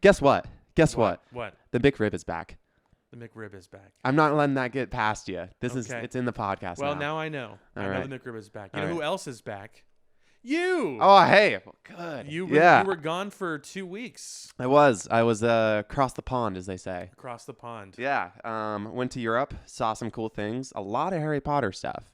Guess what? Guess what? What? The McRib is back. The McRib is back. I'm not letting that get past you. Okay. It's in the podcast Well, now. now I know. All I know right. the McRib is back. You All know right. who else is back? You. Oh, hey. Good. You yeah. were gone for 2 weeks I was across the pond, as they say. across the pond. Yeah. Went to Europe, saw some cool things. A lot of Harry Potter stuff.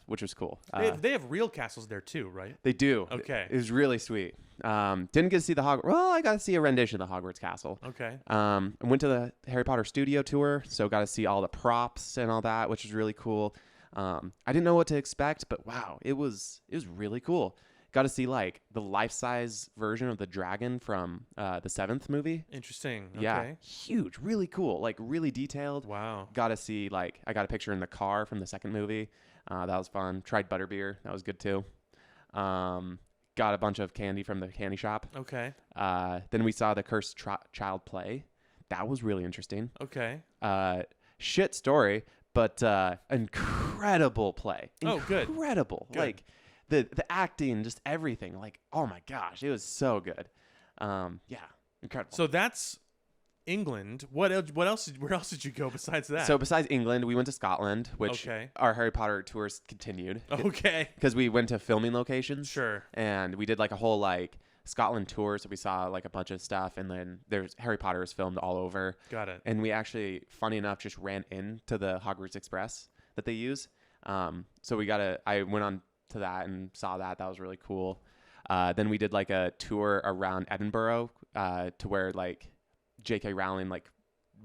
Which was cool. They have real castles there too, right? They do. Okay. It was really sweet. Didn't get to see the Hogwarts. Well, I got to see a rendition of the Hogwarts castle. Okay. I went to the Harry Potter studio tour, so got to see all the props and all that, which was really cool. I didn't know what to expect, but wow, it was really cool. Got to see like the life-size version of the dragon from the 7th movie. Interesting. Okay. Yeah, huge, really cool, like really detailed. Wow. Got to see I got a picture in the car from the 2nd movie. That was fun. Tried butterbeer. That was good too. Got a bunch of candy from the candy shop. Okay. Then we saw the Cursed Child play. That was really interesting. Okay. Shit story, but incredible play. Oh, good. Incredible. Good. Like the acting, just everything. Like, oh my gosh, it was so good. Yeah, incredible. So that's England. What else? Where else did you go besides that? So besides England, we went to Scotland, which Okay. our Harry Potter tours continued. Okay. Because we went to filming locations. Sure. And we did like a whole like Scotland tour. So we saw like a bunch of stuff. And then there's Harry Potter is filmed all over. Got it. And we actually, funny enough, just ran into the Hogwarts Express that they use. So I went on to that and saw that. That was really cool. Then we did like a tour around Edinburgh to where like J.K. Rowling like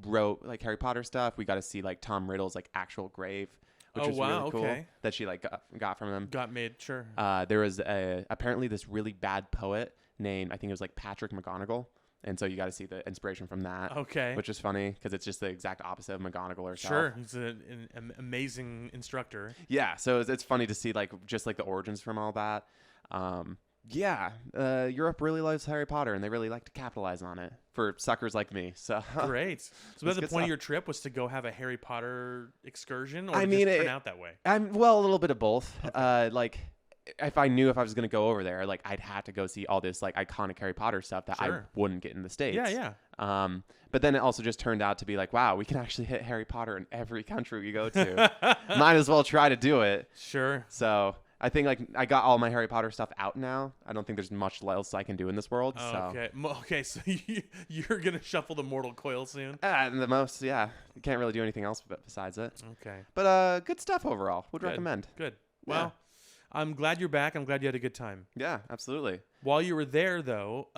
wrote like Harry Potter stuff. We got to see like Tom Riddle's like actual grave, which was really cool okay. that she like got from him. Got made. Sure. There was apparently this really bad poet named, I think it was like Patrick McGonagall. And so you got to see the inspiration from that. Okay. Which is funny because it's just the exact opposite of McGonagall herself. Sure. He's an amazing instructor. Yeah. So it's funny to see like just like the origins from all that. Europe really loves Harry Potter and they really like to capitalize on it for suckers like me. So Great. So That's the good point of stuff. your trip was to go have a Harry Potter excursion, or I did mean, it it- turn out that way? a little bit of both. Like if I knew if I was going to go over there, like I'd have to go see all this like iconic Harry Potter stuff that I Sure. wouldn't get in the States. Yeah. But then it also just turned out to be like, wow, we can actually hit Harry Potter in every country we go to. Might as well try to do it. Sure. So I think like I got all my Harry Potter stuff out now. I don't think there's much else I can do in this world. Oh, So okay. Okay. So you're gonna shuffle the mortal coil soon. and the most, yeah, you can't really do anything else besides it. Okay. But good stuff overall. Would Good. recommend. Good. Yeah. Well, I'm glad you're back. I'm glad you had a good time. Yeah, absolutely. While you were there, though,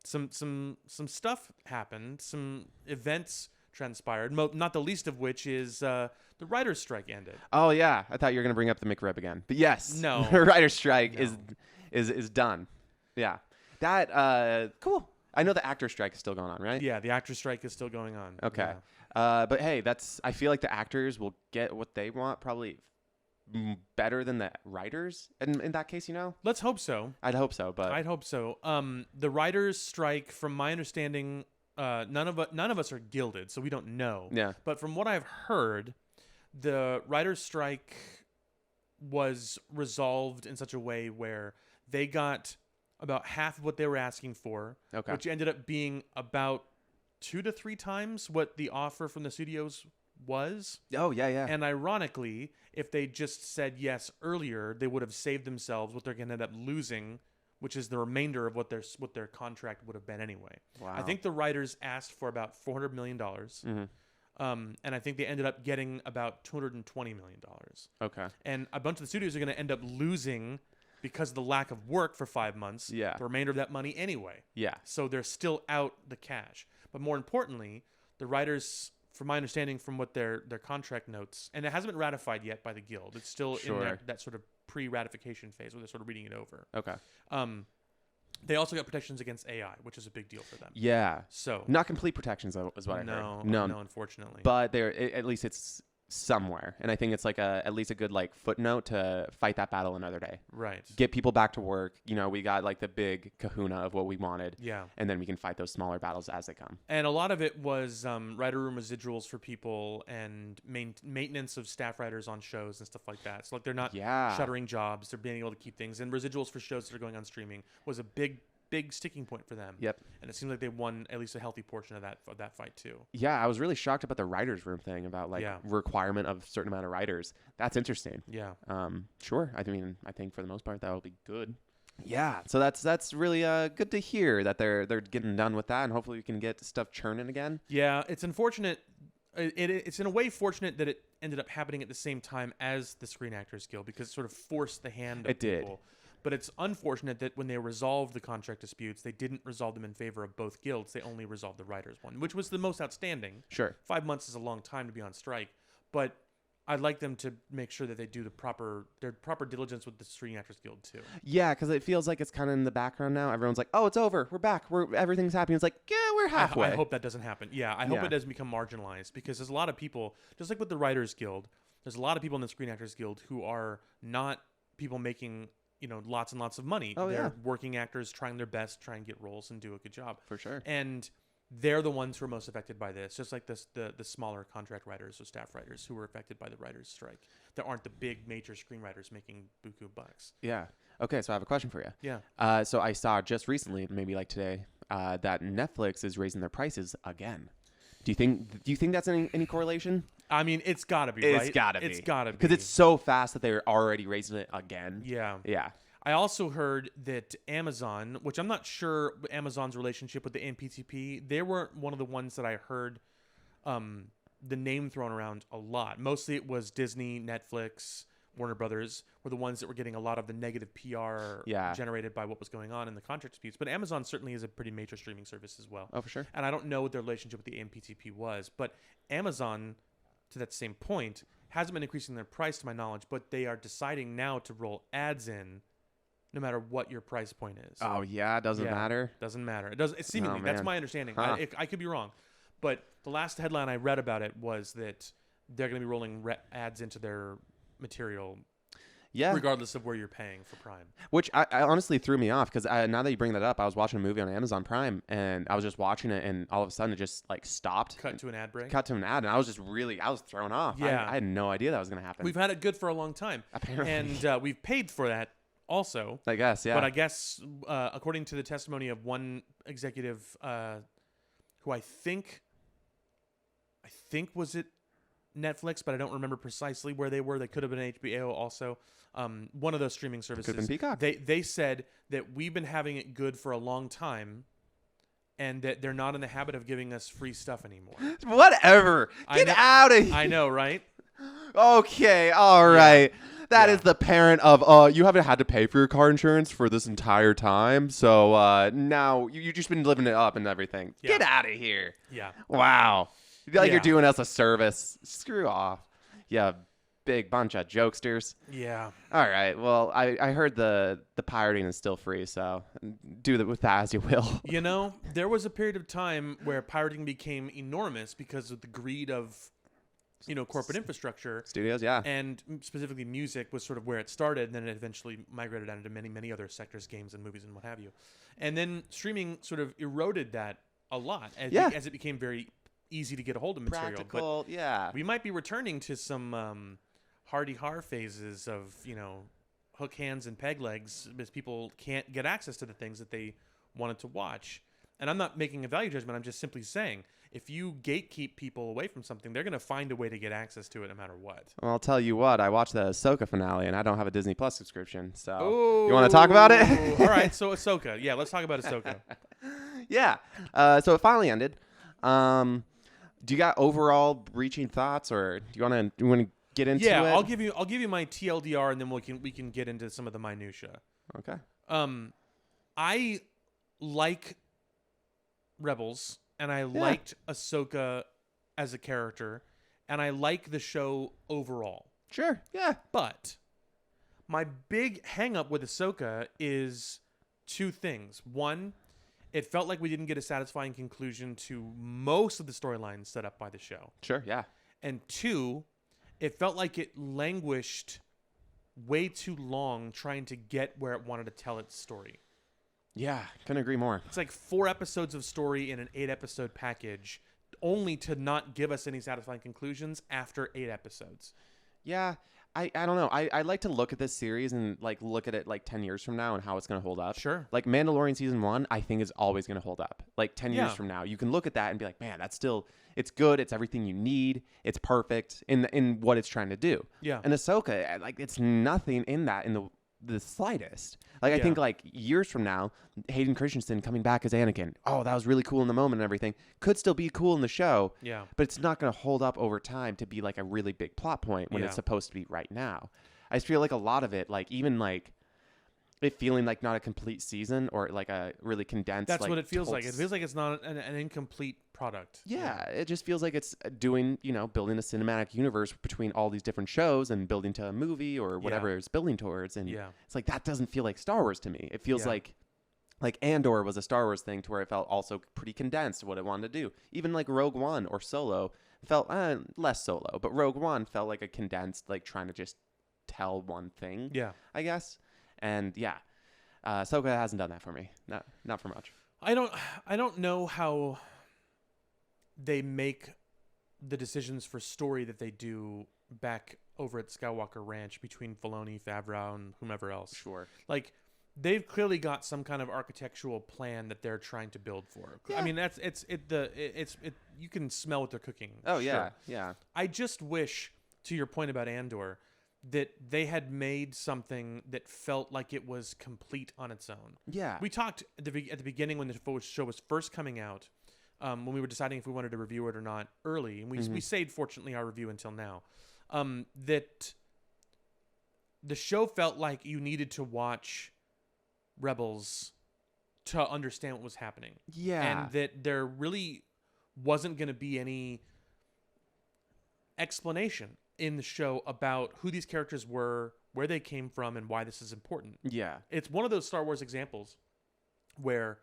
some stuff happened. Some events transpired. Not the least of which is the writer's strike ended. Oh yeah, I thought you were gonna bring up the McRib again, but yes, No. the writer's strike No. is done. Yeah, that cool. I know the actor strike is still going on, right? Yeah, the actor strike is still going on. Okay. Yeah. But hey, I feel like the actors will get what they want probably better than the writers. And in that case, Let's hope so. I'd hope so. But I'd hope so. The writers' strike, from my understanding, none of us are gilded, so we don't know. yeah, But from what I've heard, the writers' strike was resolved in such a way where they got about half of what they were asking for, okay, which ended up being about 2 to 3 times what the offer from the studios was. oh yeah. And ironically, if they just said yes earlier, they would have saved themselves what they're going to end up losing, which is the remainder of what their contract would have been anyway. Wow. I think the writers asked for about $400 million. Mhm. And I think they ended up getting about $220 million. Okay. And a bunch of the studios are going to end up losing, because of the lack of work for 5 months, Yeah. the remainder of that money anyway. Yeah. So they're still out the cash. But more importantly, the writers, from my understanding from what their contract notes, and it hasn't been ratified yet by the guild. It's still in Sure. that sort of pre-ratification phase where they're sort of reading it over. Okay. They also got protections against AI, which is a big deal for them. Yeah. So Not complete protections though, is what I no, heard. No, unfortunately. but at least it's somewhere, and I think it's like at least a good like footnote to fight that battle another day. Right. Get people back to work. We got like the big kahuna of what we wanted, Yeah. and then we can fight those smaller battles as they come. And a lot of it was writer room residuals for people and maintenance of staff writers on shows and stuff like that. So like they're not Yeah. shuttering jobs; they're being able to keep things. And residuals for shows that are going on streaming was a big big sticking point for them. Yep. And it seems like they won at least a healthy portion of that fight too. Yeah, I was really shocked about the writers' room thing about like requirement of a certain amount of writers. That's interesting. Yeah. Sure. I mean, I think for the most part that will be good. Yeah. So that's really good to hear that they're getting done with that, and hopefully we can get stuff churning again. Yeah, it's unfortunate. It's in a way fortunate that it ended up happening at the same time as the Screen Actors Guild, because it sort of forced the hand of people. But it's unfortunate that when they resolved the contract disputes, they didn't resolve them in favor of both guilds. They only resolved the writers one, which was the most outstanding. Sure. 5 months is a long time to be on strike, but I'd like them to make sure that they do their proper diligence with the Screen Actors Guild too. Yeah, because it feels like it's kind of in the background now. Everyone's like, "Oh, it's over. We're back. Everything's happening." It's like, yeah, we're halfway. I hope that doesn't happen. Yeah, I hope it doesn't become marginalized, because there's a lot of people, just like with the Writers Guild, there's a lot of people in the Screen Actors Guild who are not people making lots and lots of money. They're working actors trying their best, trying to get roles and do a good job. For sure. And they're the ones who are most affected by this, just like the smaller contract writers or staff writers who were affected by the writers' strike. There aren't the big major screenwriters making buku bucks. Yeah. Okay, so I have a question for you. Yeah. So I saw just recently, maybe like today, that Netflix is raising their prices again. Do you think that's any correlation? I mean, it's got to be, right? It's got to be. It's got to be. Because it's so fast that they're already raising it again. Yeah. Yeah. I also heard that Amazon, which I'm not sure Amazon's relationship with the MPTP, they weren't one of the ones that I heard the name thrown around a lot. Mostly it was Disney, Netflix, Warner Brothers were the ones that were getting a lot of the negative PR generated by what was going on in the contract disputes. But Amazon certainly is a pretty major streaming service as well. Oh, for sure. And I don't know what their relationship with the MPTP was, but Amazon, to that same point, hasn't been increasing their price to my knowledge, but they are deciding now to roll ads in no matter what your price point is. Oh, yeah? Doesn't matter? Doesn't matter. It's seemingly. That's my understanding. Huh. I could be wrong. But the last headline I read about it was that they're going to be rolling ads into their material regardless of where you're paying for Prime. Which I honestly threw me off, because now that you bring that up, I was watching a movie on Amazon Prime, and I was just watching it, and all of a sudden it just like stopped. Cut to an ad break? Cut to an ad, and I was thrown off. Yeah. I had no idea that was going to happen. We've had it good for a long time. Apparently. And we've paid for that also. I guess, yeah. But I guess, according to the testimony of one executive who I think was it Netflix, but I don't remember precisely where they were. They could have been HBO also. One of those streaming services. Could have been Peacock. They said that we've been having it good for a long time, and that they're not in the habit of giving us free stuff anymore. Whatever. Get out of here. I know, right? Okay, all right. That is the parent of, you haven't had to pay for your car insurance for this entire time, so now you've just been living it up and everything. Yeah. Get out of here. Yeah. Wow. You're doing us a service. Screw off. Yeah, big bunch of jokesters. Yeah. All right. Well, I heard the pirating is still free, so do with that as you will. There was a period of time where pirating became enormous because of the greed of corporate infrastructure. Studios, yeah. And specifically music was sort of where it started, and then it eventually migrated out into many, many other sectors, games and movies and what have you. And then streaming sort of eroded that a lot as it became very easy to get a hold of material. Practical, but we might be returning to some hardy-har phases of, hook hands and peg legs, because people can't get access to the things that they wanted to watch. And I'm not making a value judgment. I'm just simply saying, if you gatekeep people away from something, they're going to find a way to get access to it no matter what. Well, I'll tell you what. I watched the Ahsoka finale, and I don't have a Disney Plus subscription. So you want to talk about it? All right. So Ahsoka. Yeah, let's talk about Ahsoka. Yeah. So it finally ended. Do you got overall reaching thoughts, or do you want to get into it? Yeah, I'll give you my TLDR, and then we can get into some of the minutia. Okay. I like Rebels, and I liked Ahsoka as a character, and I like the show overall. Sure. Yeah. But my big hang up with Ahsoka is two things. One, it felt like we didn't get a satisfying conclusion to most of the storylines set up by the show. Sure, yeah. And two, it felt like it languished way too long trying to get where it wanted to tell its story. Yeah, couldn't agree more. It's like 4 episodes of story in an 8-episode package, only to not give us any satisfying conclusions after 8 episodes. Yeah, I don't know. I like to look at this series and like look at it like 10 years from now and how it's going to hold up. Sure. Like Mandalorian season 1, I think is always going to hold up. Like 10 years Yeah. from now, you can look at that and be like, man, that's still, it's good. It's everything you need. It's perfect in what it's trying to do. Yeah. And Ahsoka, like it's nothing in that in the slightest. Like I Yeah. think like years from now, Hayden Christensen coming back as Anakin. Oh, that was really cool in the moment and everything. Could still be cool in the show. Yeah. But it's not going to hold up over time to be like a really big plot point when Yeah. it's supposed to be right now. I just feel like a lot of it, like even like it feeling like not a complete season or like a really condensed. That's like, what it feels like. It feels like it's not an incomplete product. Yeah, it just feels like it's doing, building a cinematic universe between all these different shows and building to a movie or whatever it's building towards. And it's like that doesn't feel like Star Wars to me. It feels like Andor was a Star Wars thing to where it felt also pretty condensed what it wanted to do. Even like Rogue One or Solo felt less Solo, but Rogue One felt like a condensed, like trying to just tell one thing. Yeah, I guess. And Ahsoka hasn't done that for me. Not for much. I don't know how they make the decisions for story that they do back over at Skywalker Ranch between Filoni, Favreau, and whomever else. Sure. Like they've clearly got some kind of architectural plan that they're trying to build for. Yeah. I mean, you can smell what they're cooking. Oh sure. yeah. I just wish, to your point about Andor, that they had made something that felt like it was complete on its own. Yeah. We talked at the beginning when the show was first coming out, when we were deciding if we wanted to review it or not early, and we saved, fortunately, our review until now, that the show felt like you needed to watch Rebels to understand what was happening. Yeah. And that there really wasn't going to be any explanation in the show about who these characters were, where they came from, and why this is important. Yeah. It's one of those Star Wars examples where,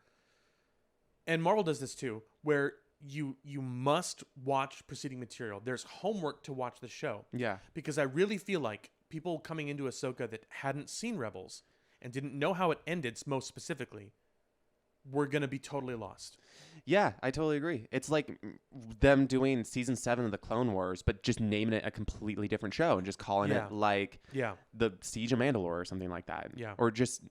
and Marvel does this too, where you must watch preceding material. There's homework to watch the show. Yeah. Because I really feel like people coming into Ahsoka that hadn't seen Rebels and didn't know how it ended, most specifically, were going to be totally lost. Yeah, I totally agree. It's like them doing season 7 of the Clone Wars, but just naming it a completely different show and just calling it like the Siege of Mandalore or something like that. Yeah. Or just,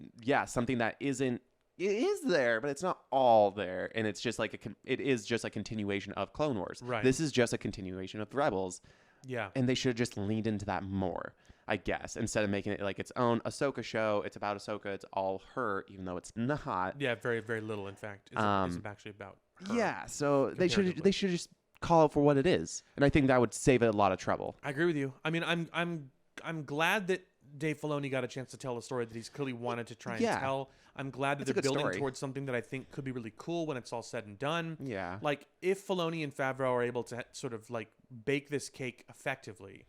something that isn't, it is there, but it's not all there. And it's just like, it is just a continuation of Clone Wars. Right. This is just a continuation of Rebels. Yeah. And they should have just leaned into that more, I guess, instead of making it like its own Ahsoka show. It's about Ahsoka. It's all her, even though it's not. Yeah, very, very little, in fact, is actually about her. Yeah, so they should just call it for what it is, and I think that would save it a lot of trouble. I agree with you. I mean, I'm glad that Dave Filoni got a chance to tell a story that he's clearly wanted to try and tell. I'm glad that they're building towards something that I think could be really cool when it's all said and done. Yeah. Like, if Filoni and Favreau are able to sort of like bake this cake effectively,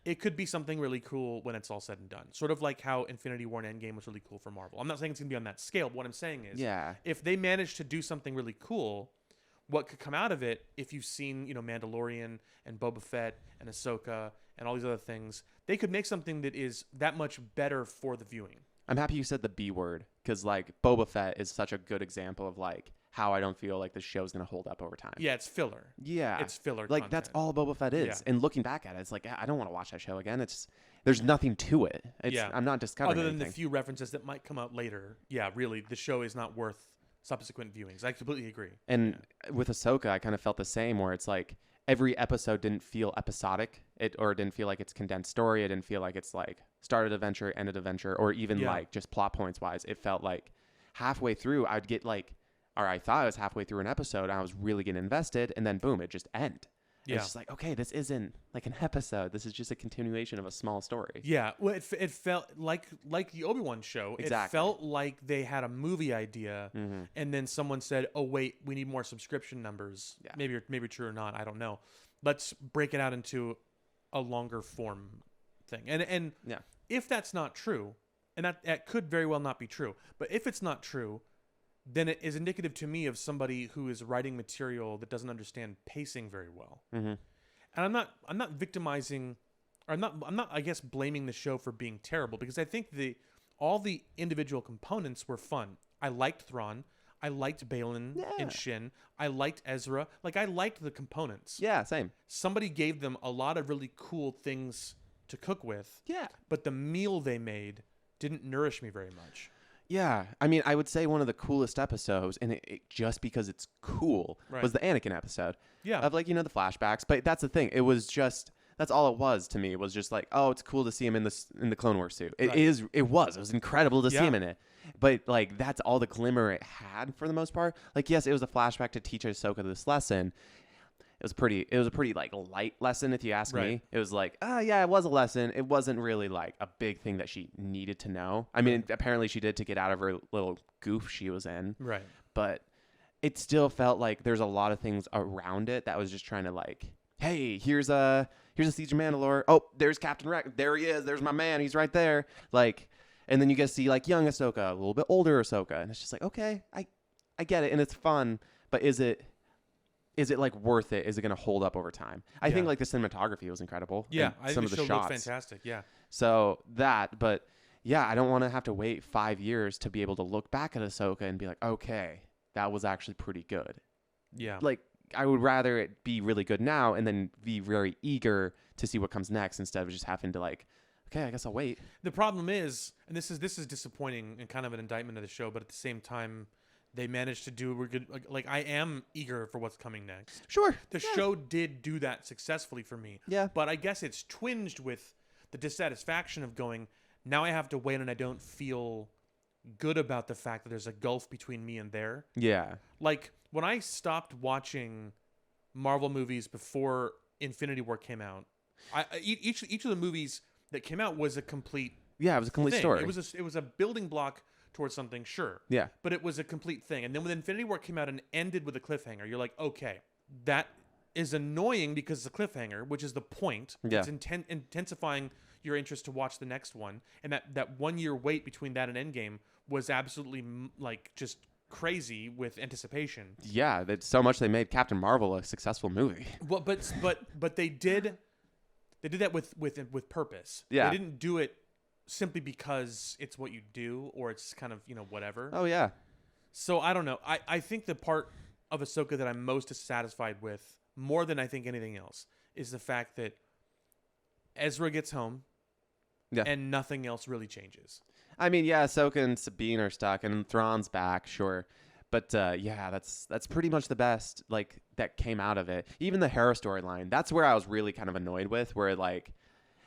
it could be something really cool when it's all said and done. Sort of like how Infinity War and Endgame was really cool for Marvel. I'm not saying it's going to be on that scale, but what I'm saying is, if they manage to do something really cool, what could come out of it, if you've seen, Mandalorian and Boba Fett and Ahsoka and all these other things, they could make something that is that much better for the viewing. I'm happy you said the B word, because like Boba Fett is such a good example of like how I don't feel like the show's going to hold up over time. Yeah, it's filler. Yeah. It's filler Like content. that's all Boba Fett is. Yeah. And looking back at it, it's like, I don't want to watch that show again. There's nothing to it. I'm not discovering other than anything. the few references that might come out later. Yeah, really, the show is not worth subsequent viewings. I completely agree. And with Ahsoka, I kind of felt the same, where it's like every episode didn't feel episodic. It didn't feel like it's condensed story. It didn't feel like it's like started adventure, ended adventure, or even like just plot points wise. It felt like halfway through I'd get like, or I thought I was halfway through an episode and I was really getting invested, and then boom, it just ended. Yeah. It's just like, okay, this isn't like an episode. This is just a continuation of a small story. Yeah, well, it felt like the Obi-Wan show. Exactly. It felt like they had a movie idea, and then someone said, "Oh wait, we need more subscription numbers." Yeah. Maybe true or not, I don't know. Let's break it out into a longer form thing. And if that's not true, and that could very well not be true, but if it's not true, then it is indicative to me of somebody who is writing material that doesn't understand pacing very well. And I'm not victimizing, or I'm not I guess blaming the show for being terrible, because I think all the individual components were fun. I liked Thrawn, I liked Balin and Shin, I liked Ezra. Like, I liked the components. Yeah, same. Somebody gave them a lot of really cool things to cook with. Yeah. But the meal they made didn't nourish me very much. Yeah. I mean, I would say one of the coolest episodes, and it just because it's cool, was the Anakin episode. Yeah. Of like, the flashbacks. But that's the thing. It was just, that's all it was to me. It was just like, oh, it's cool to see him in the Clone Wars suit. It was incredible to see him in it. But like, that's all the glimmer it had for the most part. Like, yes, it was a flashback to teach Ahsoka this lesson. It was a pretty like light lesson, if you ask me. It was like, yeah, it was a lesson. It wasn't really like a big thing that she needed to know. I mean, apparently she did to get out of her little goof she was in. Right. But it still felt like there's a lot of things around it that was just trying to like, hey, here's a Siege of Mandalore. Oh, there's Captain Rex. There he is. There's my man. He's right there. Like, and then you get to see like young Ahsoka, a little bit older Ahsoka, and it's just like, okay, I get it, and it's fun, but is it like worth it? Is it going to hold up over time? I think like the cinematography was incredible. Yeah, some of the shots fantastic. Yeah. So but yeah, I don't want to have to wait 5 years to be able to look back at Ahsoka and be like, okay, that was actually pretty good. Yeah. Like, I would rather it be really good now and then be very eager to see what comes next instead of just having to like, okay, I guess I'll wait. The problem is, and this is disappointing and kind of an indictment of the show, but at the same time, they managed to do good. Like I am eager for what's coming next. Sure. The show did do that successfully for me. Yeah. But I guess it's twinged with the dissatisfaction of going, now I have to wait and I don't feel good about the fact that there's a gulf between me and there. Yeah. Like when I stopped watching Marvel movies before Infinity War came out, each of the movies that came out was a complete it was a complete story. It was a building block towards something, sure. Yeah. But it was a complete thing. And then when Infinity War came out and ended with a cliffhanger, you're like, okay, that is annoying because it's a cliffhanger, which is the point. Yeah. It's intensifying your interest to watch the next one. And that 1 year wait between that and Endgame was absolutely like just crazy with anticipation. Yeah, that's so much they made Captain Marvel a successful movie. Well, but they did that with purpose. Yeah. They didn't do it simply because it's what you do or it's kind of, whatever. Oh, yeah. So I don't know. I think the part of Ahsoka that I'm most dissatisfied with, more than I think anything else, is the fact that Ezra gets home and nothing else really changes. I mean, yeah, Ahsoka and Sabine are stuck and Thrawn's back, sure. But yeah, that's pretty much the best like that came out of it. Even the Hera storyline, that's where I was really kind of annoyed with, where like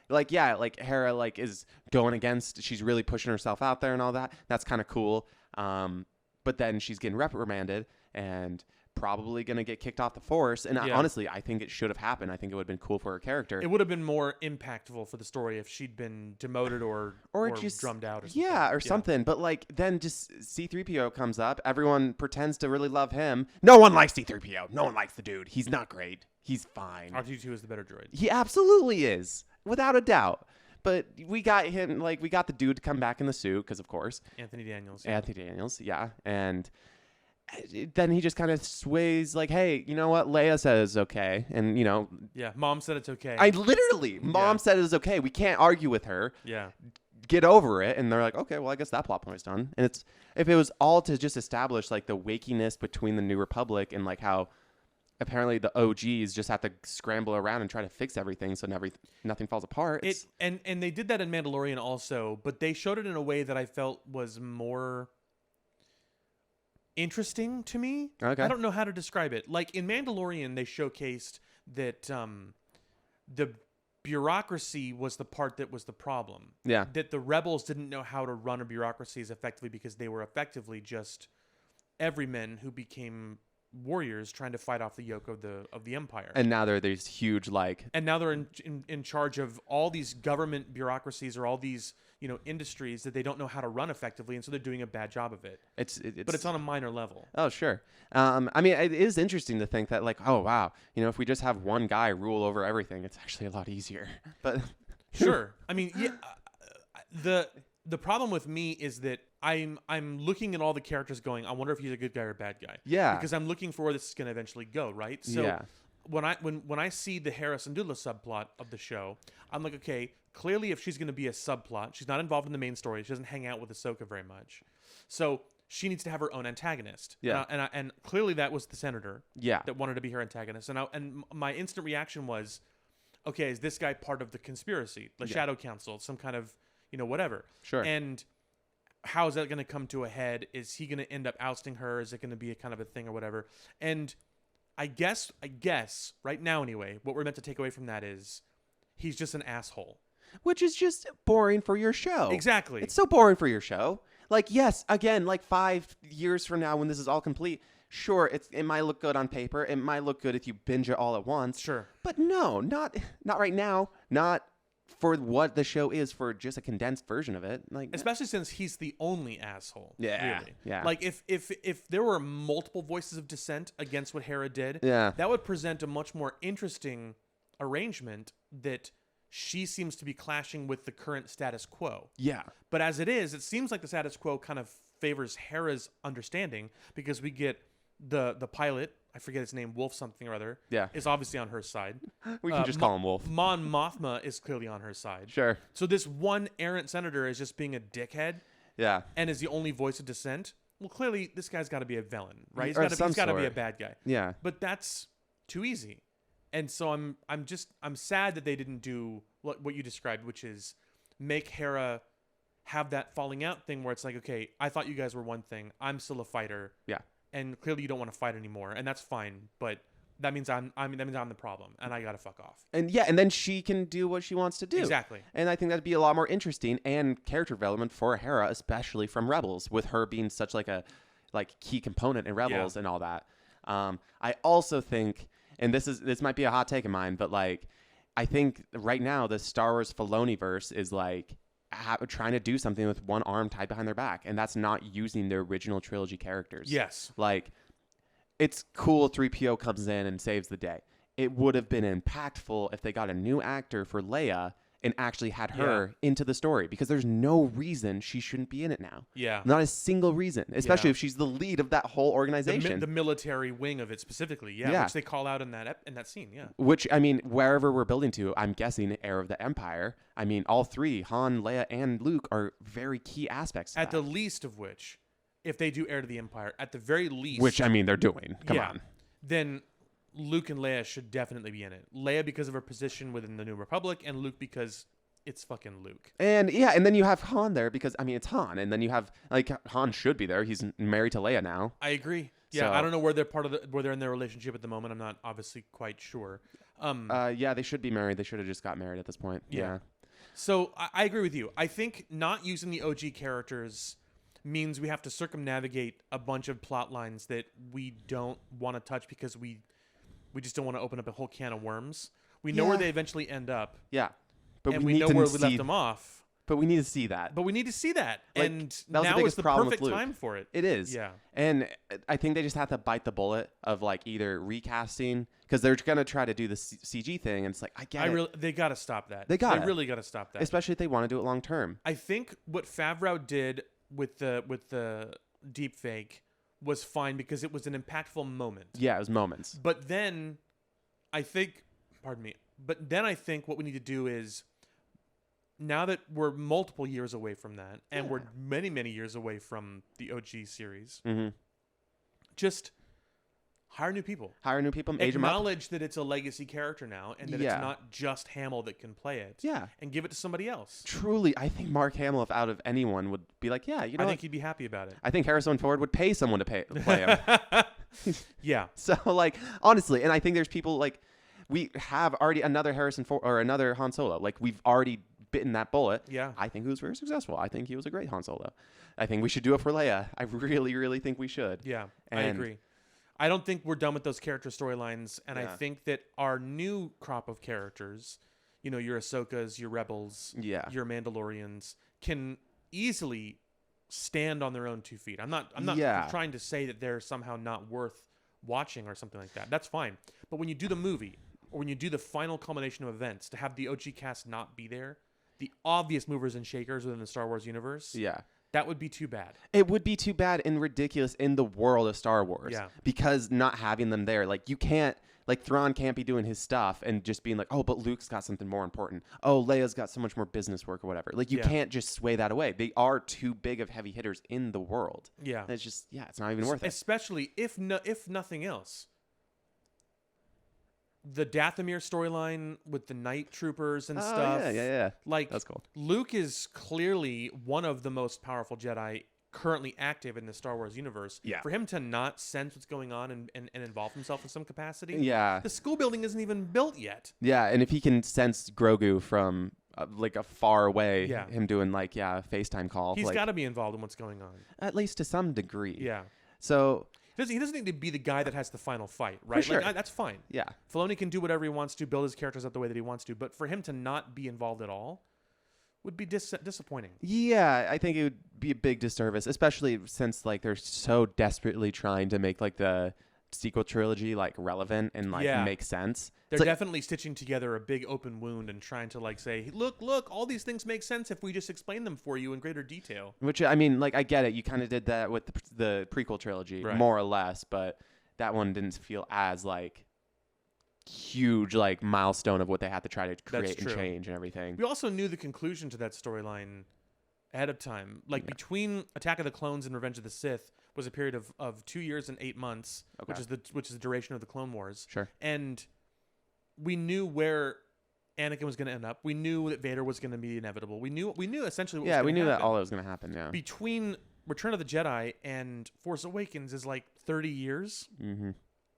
Hera like is going against, she's really pushing herself out there and all that. That's kind of cool. But then she's getting reprimanded and probably going to get kicked off the Force. And honestly, I think it should have happened. I think it would have been cool for her character. It would have been more impactful for the story if she'd been demoted or just drummed out or something. Yeah, or something. But like then just C-3PO comes up. Everyone pretends to really love him. No one likes C-3PO. No one likes the dude. He's not great. He's fine. R2-D2 is the better droid. He absolutely is, without a doubt. But we got him, like, we got the dude to come back in the suit, because of course. Anthony Daniels, yeah. And then he just kind of sways, like, hey, you know what? Leia says okay. And, Yeah, Mom said it's okay. Mom said it's okay. We can't argue with her. Yeah. Get over it. And they're like, okay, well, I guess that plot point's done. And if it was all to just establish, like, the wakiness between the New Republic and, like, how apparently the OGs just have to scramble around and try to fix everything so nothing falls apart. And they did that in Mandalorian also, but they showed it in a way that I felt was more interesting to me. Okay. I don't know how to describe it. Like in Mandalorian, they showcased that the bureaucracy was the part that was the problem. Yeah. That the rebels didn't know how to run a bureaucracy as effectively because they were effectively just everymen who became warriors trying to fight off the yoke of the Empire. And now they're these huge and now they're in charge of all these government bureaucracies or all these industries that they don't know how to run effectively, and so they're doing a bad job of it. But it's on a minor level. Oh, sure. I mean, it is interesting to think that, like, oh wow, if we just have one guy rule over everything, it's actually a lot easier. But sure. I mean, yeah. The problem with me is that I'm looking at all the characters going, I wonder if he's a good guy or a bad guy. Yeah. Because I'm looking for where this is going to eventually go, right? So yeah. when I see the Hera Syndulla subplot of the show, I'm like, okay, clearly if she's going to be a subplot, she's not involved in the main story. She doesn't hang out with Ahsoka very much. So she needs to have her own antagonist. Yeah. And clearly that was the senator. Yeah. That wanted to be her antagonist. And my instant reaction was, okay, is this guy part of the conspiracy, the Shadow Council, some kind of, whatever. Sure. And how is that going to come to a head? Is he going to end up ousting her? Is it going to be a kind of a thing or whatever? And I guess right now anyway, what we're meant to take away from that is he's just an asshole. Which is just boring for your show. Exactly. It's so boring for your show. Like, yes, again, like 5 years from now when this is all complete, sure, it might look good on paper. It might look good if you binge it all at once. Sure. But no, not right now. Not for what the show is, for just a condensed version of it. Like, especially since he's the only asshole. Yeah. Really. Yeah. Like if there were multiple voices of dissent against what Hera did, that would present a much more interesting arrangement that she seems to be clashing with the current status quo. Yeah. But as it is, it seems like the status quo kind of favors Hera's understanding, because we get the pilot, I forget his name, Wolf something or other, is obviously on her side. We can just call him Wolf. Mon Mothma is clearly on her side. Sure. So this one errant senator is just being a dickhead. Yeah. And is the only voice of dissent. Well, clearly this guy's got to be a villain, right? He's got to be a bad guy. Yeah. But that's too easy. And so I'm sad that they didn't do what you described, which is make Hera have that falling out thing where it's like, okay, I thought you guys were one thing. I'm still a fighter. Yeah. And clearly you don't want to fight anymore, and that's fine. But that means I'm the problem, and I gotta fuck off. And then she can do what she wants to do. Exactly. And I think that'd be a lot more interesting and character development for Hera, especially from Rebels, with her being such like a key component in Rebels and all that. I also think, and this might be a hot take of mine, but like I think right now the Star Wars Filoniverse is like trying to do something with one arm tied behind their back, and that's not using their original trilogy characters. Yes. Like, it's cool 3PO comes in and saves the day. It would have been impactful if they got a new actor for Leia and actually had her into the story, because there's no reason she shouldn't be in it now. Yeah. Not a single reason, especially if she's the lead of that whole organization. The military wing of it specifically, which they call out in that scene, Which, I mean, wherever we're building to, I'm guessing Heir of the Empire. I mean, all three, Han, Leia, and Luke, are very key aspects to At that. the least of which, if they do Heir to the Empire, at the very least... Which, I mean, they're doing. Come on. Then Luke and Leia should definitely be in it. Leia because of her position within the New Republic, and Luke because... it's fucking Luke. And then you have Han there because, I mean, it's Han. And then you have, like, Han should be there. He's married to Leia now. I agree. Yeah, so, I don't know where they're in their relationship at the moment. I'm not obviously quite sure. They should be married. They should have just got married at this point. Yeah. So I agree with you. I think not using the OG characters means we have to circumnavigate a bunch of plot lines that we don't want to touch because we just don't want to open up a whole can of worms. We know where they eventually end up. Yeah. But and we know where we left them off. But we need to see that. Like, and now is the perfect time for it. It is. Yeah. And I think they just have to bite the bullet of like either recasting, because they're going to try to do the CG thing. And it's like, I get it. They got to stop that. They really got to stop that. Especially if they want to do it long term. I think what Favreau did with the deep fake was fine because it was an impactful moment. Yeah, it was moments. But then I think what we need to do is, now that we're multiple years away from that, and we're many, many years away from the OG series, just hire new people. Age them up. Acknowledge that it's a legacy character now, and that it's not just Hamill that can play it. Yeah. And give it to somebody else. Truly, I think Mark Hamill, if out of anyone, would be like, I think he'd be happy about it. I think Harrison Ford would pay someone to play him. Yeah. So, like, honestly, and I think there's people, like, we have already another Harrison Ford or another Han Solo. Like, we've already bitten that bullet. Yeah. I think he was very successful. I think he was a great Han Solo. I think we should do it for Leia. I really, really think we should. Yeah, I agree. I don't think we're done with those character storylines, and I think that our new crop of characters, your Ahsokas, your Rebels, your Mandalorians, can easily stand on their own 2 feet. I'm not trying to say that they're somehow not worth watching or something like that. That's fine. But when you do the movie, or when you do the final culmination of events, to have the OG cast not be there, the obvious movers and shakers within the Star Wars universe, that would be too bad. It would be too bad and ridiculous in the world of Star Wars. Yeah. Because not having them there, like, you can't, like, Thrawn can't be doing his stuff and just being like, oh, but Luke's got something more important. Oh, Leia's got so much more business work or whatever. Like, you can't just sway that away. They are too big of heavy hitters in the world. Yeah. And it's just, it's not even worth it. Especially if nothing else. the Dathomir storyline with the night troopers and stuff. Yeah. Like, That's cool. Luke is clearly one of the most powerful Jedi currently active in the Star Wars universe. Yeah. For him to not sense what's going on and involve himself in some capacity. Yeah. The school building isn't even built yet. Yeah, and if he can sense Grogu from like a far away, him doing like FaceTime call, he's like, got to be involved in what's going on. at least to some degree. Yeah. So He doesn't need to be the guy that has the final fight, right? For sure. Like, that's fine. yeah, Filoni can do whatever he wants to, build his characters up the way that he wants to, but for him to not be involved at all would be disappointing. yeah, I think it would be a big disservice, especially since like they're so desperately trying to make like the sequel trilogy like relevant and like make sense. They're It's like, definitely stitching together a big open wound and trying to like say, look, all these things make sense if we just explain them for you in greater detail. which I mean, like I get it. You kind of did that with the prequel trilogy, Right. more or less, but that one didn't feel as like huge like milestone of what they had to try to create and true. change and everything. We also knew the conclusion to that storyline ahead of time. Like between Attack of the Clones and Revenge of the Sith was a period of 2 years and 8 months, which is the duration of the Clone Wars. Sure. And we knew where Anakin was going to end up. We knew that Vader was going to be inevitable. We knew essentially what was going to happen. we knew that all that was going to happen. Yeah. Between Return of the Jedi and Force Awakens is like 30 years. Mm-hmm.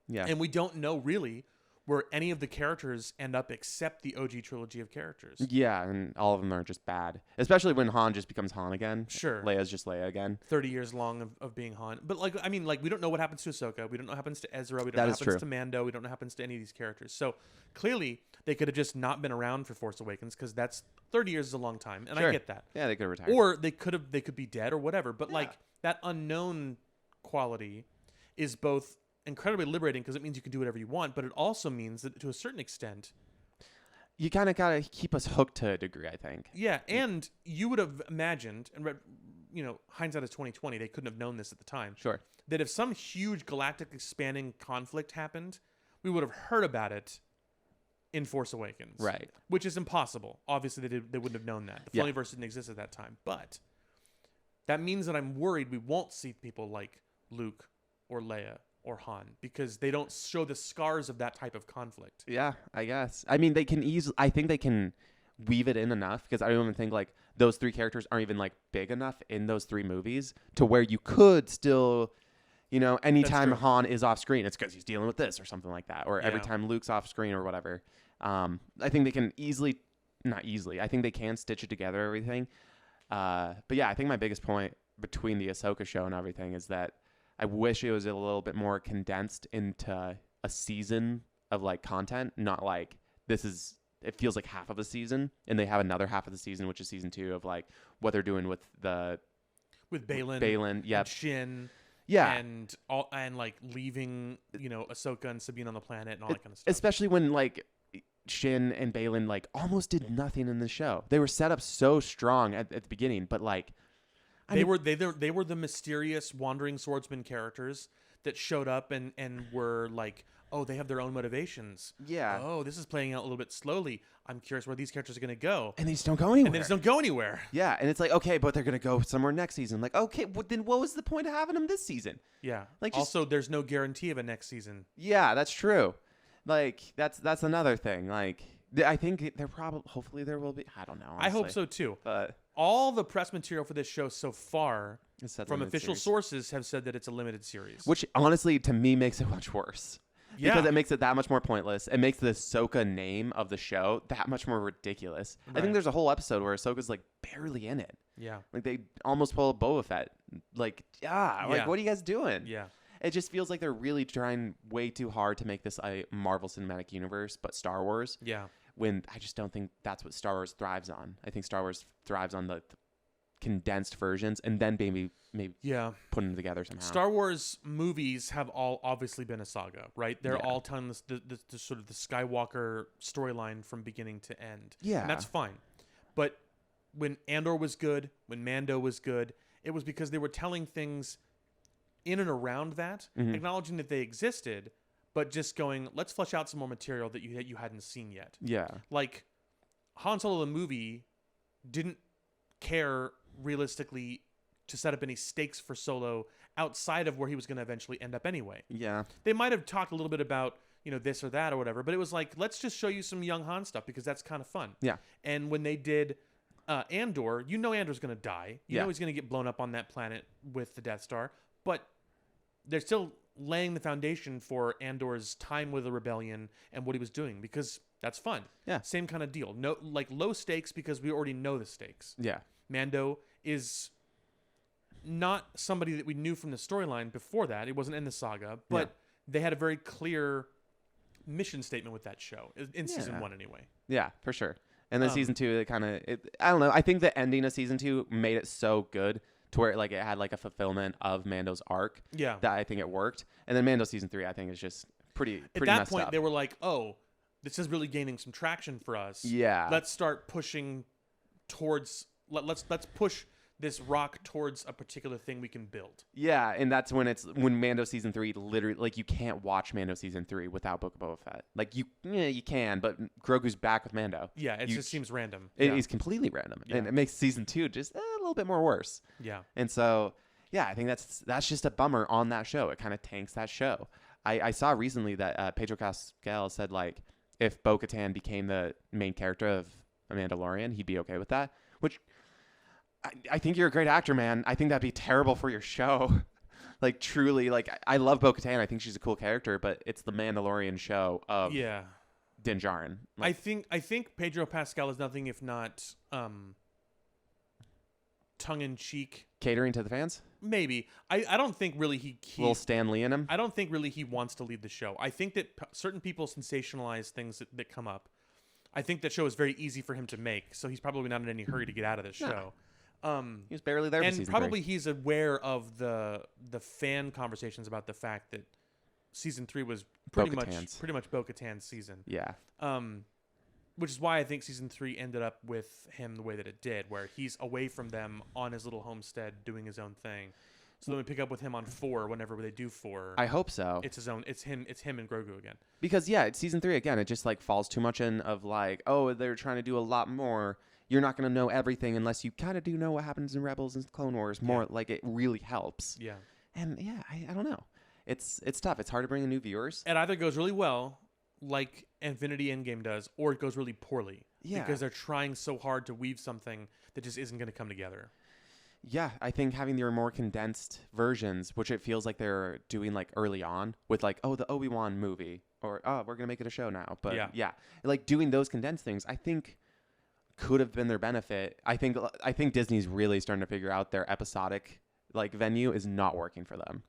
Yeah. And we don't know really where any of the characters end up except the OG trilogy of characters. Yeah, and all of them are just bad. Especially when Han just becomes Han again. Sure. Leia's just Leia again. 30 years long of being Han. But like, I mean, like, we don't know what happens to Ahsoka. We don't know what happens to Ezra. We don't know what happens to Mando. We don't know what happens to any of these characters. So clearly they could have just not been around for Force Awakens because that's 30 years is a long time. And I get that. Yeah, they could have retired. Or they could be dead or whatever. But like that unknown quality is both incredibly liberating because it means you can do whatever you want, but it also means that to a certain extent you kind of got to keep us hooked to a degree, I think. Yeah, and you would have imagined, and hindsight is 2020, they couldn't have known this at the time. Sure. That if some huge galactic expanding conflict happened, we would have heard about it in Force Awakens. Right. Which is impossible. Obviously, they wouldn't have known that. The Filoniverse didn't exist at that time. But that means that I'm worried we won't see people like Luke or Leia or Han because they don't show the scars of that type of conflict. Yeah, I guess. I mean, I think they can weave it in enough because I don't even think like those three characters aren't even like big enough in those three movies to where you could still, anytime Han is off screen, it's because he's dealing with this or something like that. Or every time Luke's off screen or whatever. I think they can I think they can stitch it together, everything. But yeah, I think my biggest point between the Ahsoka show and everything is that I wish it was a little bit more condensed into a season of like content, not like it feels like half of a season and they have another half of the season, which is season 2 of like what they're doing with Baylan, and Shin, and like leaving, Ahsoka and Sabine on the planet and all that kind of stuff. Especially when like Shin and Baylan like almost did nothing in the show. They were set up so strong at the beginning, but like they were the mysterious wandering swordsman characters that showed up and were like, oh, they have their own motivations. Yeah. Oh, this is playing out a little bit slowly. I'm curious where these characters are going to go. And they just don't go anywhere. Yeah, and it's like, okay, but they're going to go somewhere next season. Like, okay, then what was the point of having them this season? Yeah. Like, also, there's no guarantee of a next season. Yeah, that's true. Like, that's another thing. Like, I think hopefully there will be. I don't know. Honestly. I hope so too. But all the press material for this show so far from official series. sources have said that it's a limited series. Which honestly, to me, makes it much worse. Yeah. Because it makes it that much more pointless. It makes the Ahsoka name of the show that much more ridiculous. Right. I think there's a whole episode where Ahsoka's like barely in it. Yeah. Like they almost pull a Boba Fett. Like, like what are you guys doing? Yeah. It just feels like they're really trying way too hard to make this a Marvel Cinematic Universe, but Star Wars. Yeah. When I just don't think that's what Star Wars thrives on. I think Star Wars thrives on the condensed versions and then maybe putting them together somehow. Star Wars movies have all obviously been a saga, right? They're all telling the sort of the Skywalker storyline from beginning to end. Yeah. And that's fine. But when Andor was good, when Mando was good, it was because they were telling things in and around that, acknowledging that they existed, but just going, let's flesh out some more material that you hadn't seen yet. Yeah. Like Han Solo the movie didn't care realistically to set up any stakes for Solo outside of where he was going to eventually end up anyway. Yeah. They might have talked a little bit about, this or that or whatever. But it was like, let's just show you some young Han stuff because that's kind of fun. Yeah. And when they did Andor, Andor's going to die. You know he's going to get blown up on that planet with the Death Star. But they're still laying the foundation for Andor's time with the rebellion and what he was doing because that's fun. Yeah. Same kind of deal. No, like low stakes because we already know the stakes. Yeah. Mando is not somebody that we knew from the storyline before that. It wasn't in the saga, but they had a very clear mission statement with that show in season 1 anyway. Yeah, for sure. And then season 2, I don't know. I think the ending of season 2 made it so good to where it had like a fulfillment of Mando's arc. Yeah. That I think it worked. And then Mando season 3, I think is just pretty At that messed point, up. they were like, oh, this is really gaining some traction for us. Yeah. Let's start pushing towards, let's push this rock towards a particular thing we can build. Yeah, and that's when Mando season 3 literally, like, you can't watch Mando season 3 without Book of Boba Fett. Like, you can, but Grogu's back with Mando. Yeah, it just seems random. It's completely random, and it makes season 2 just a little bit more worse. Yeah. And so, yeah, I think that's just a bummer on that show. It kind of tanks that show. I saw recently that Pedro Pascal said, like, if Bo-Katan became the main character of A Mandalorian, he'd be okay with that, which... I think you're a great actor, man. I think that'd be terrible for your show. Like, truly, like, I love Bo-Katan. I think she's a cool character, but it's the Mandalorian show of Din Djarin. Like, I think Pedro Pascal is nothing if not tongue-in-cheek. Catering to the fans? Maybe. I don't think really he little Stan Lee in him? I don't think really he wants to lead the show. I think that certain people sensationalize things that come up. I think that show is very easy for him to make, so he's probably not in any hurry to get out of this show. He was barely there for season 3. And probably he's aware of the fan conversations about the fact that season 3 was pretty much Bo-Katan's season. Yeah. Which is why I think season 3 ended up with him the way that it did, where he's away from them on his little homestead doing his own thing. So then we pick up with him on 4 whenever they do 4. I hope so. It's his own. It's him and Grogu again. Because it's season 3 again. It just like falls too much in of like, oh, they're trying to do a lot more. You're not going to know everything unless you kind of do know what happens in Rebels and Clone Wars more. Like, it really helps. Yeah. And I don't know. It's tough. It's hard to bring in new viewers. It either goes really well, like Infinity Endgame does, or it goes really poorly. Yeah. Because they're trying so hard to weave something that just isn't going to come together. Yeah, I think having their more condensed versions, which it feels like they're doing like early on with like, oh, the Obi-Wan movie, or oh, we're going to make it a show now. But yeah, like doing those condensed things, I think could have been their benefit. I think Disney's really starting to figure out their episodic like venue is not working for them.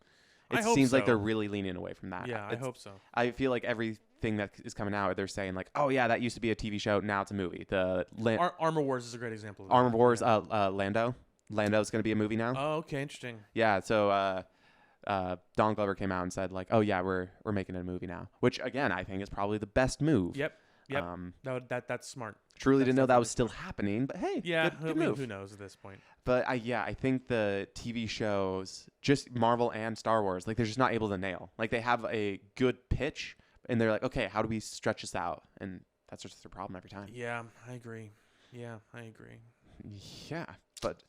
It seems like they're really leaning away from that. Yeah, I hope so. I feel like everything that is coming out, they're saying like, oh yeah, that used to be a TV show, now it's a movie. The Armor Wars is a great example of that. Armor Wars, Lando's going to be a movie now. Oh, okay, interesting. Yeah, so Donald Glover came out and said like, oh yeah, we're making it a movie now, which again I think is probably the best move. Yep. That's smart. Truly didn't know that was still happening, but hey, yeah, good move. Who knows at this point? But I think the TV shows, just Marvel and Star Wars, like they're just not able to nail. Like they have a good pitch, and they're like, okay, how do we stretch this out? And that's just their problem every time. Yeah, I agree. Yeah, but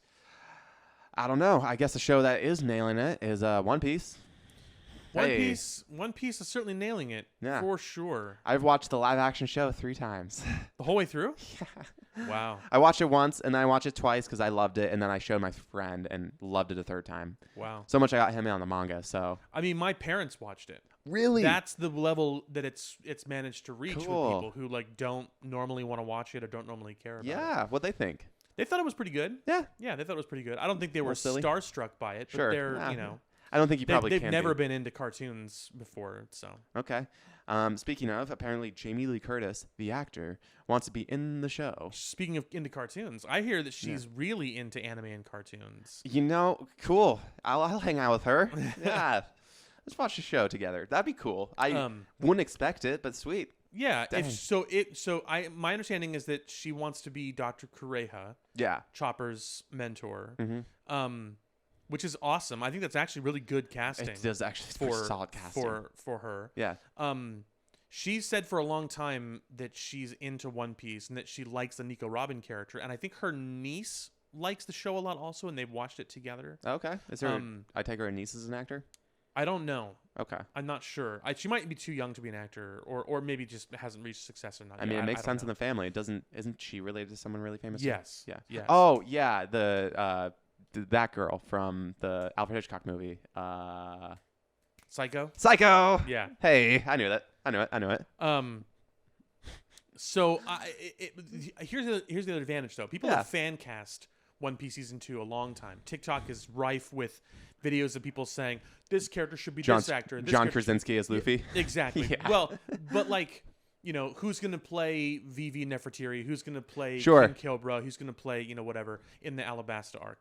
I don't know. I guess the show that is nailing it is One Piece. One Piece is certainly nailing it, for sure. I've watched the live action show 3 times. The whole way through? Yeah. Wow. I watched it once, and then I watched it twice because I loved it, and then I showed my friend and loved it a 3rd time. Wow. So much I got him in on the manga, so. I mean, my parents watched it. Really? That's the level that it's managed to reach with people who like don't normally want to watch it or don't normally care about it. Yeah, what'd they think? They thought it was pretty good. Yeah. Yeah, they thought it was pretty good. I don't think they were starstruck by it, but they're, I don't think they've never been into cartoons before, so. Okay. Speaking of, apparently Jamie Lee Curtis, the actor, wants to be in the show. Speaking of into cartoons, I hear that she's really into anime and cartoons. Cool. I'll hang out with her. Yeah. Let's watch the show together. That'd be cool. I wouldn't expect it, but sweet. Yeah. My understanding is that she wants to be Dr. Kureha. Yeah. Chopper's mentor. Mm-hmm. Which is awesome. I think that's actually really good casting. It does actually for solid casting for her. Yeah. She said for a long time that she's into One Piece and that she likes the Nico Robin character, and I think her niece likes the show a lot also, and they've watched it together. Okay. Is there? I take her niece as an actor. I don't know. Okay. I'm not sure. She might be too young to be an actor, or maybe just hasn't reached success or not. I mean, it makes sense in the family. It doesn't. Isn't she related to someone really famous? Yes. Yeah. Yes. Oh yeah, that girl from the Alfred Hitchcock movie. Psycho. Psycho. Yeah. Hey, I knew that. I knew it. So here's the other advantage though. People have fan cast One Piece season 2 a long time. TikTok is rife with videos of people saying this character should be this actor. This John Krasinski as Luffy. Yeah, exactly. Yeah. Well, but like, who's gonna play Vivi Nefertiti? Who's gonna play Sure. King Kilbra? Who's gonna play whatever in the Alabasta arc?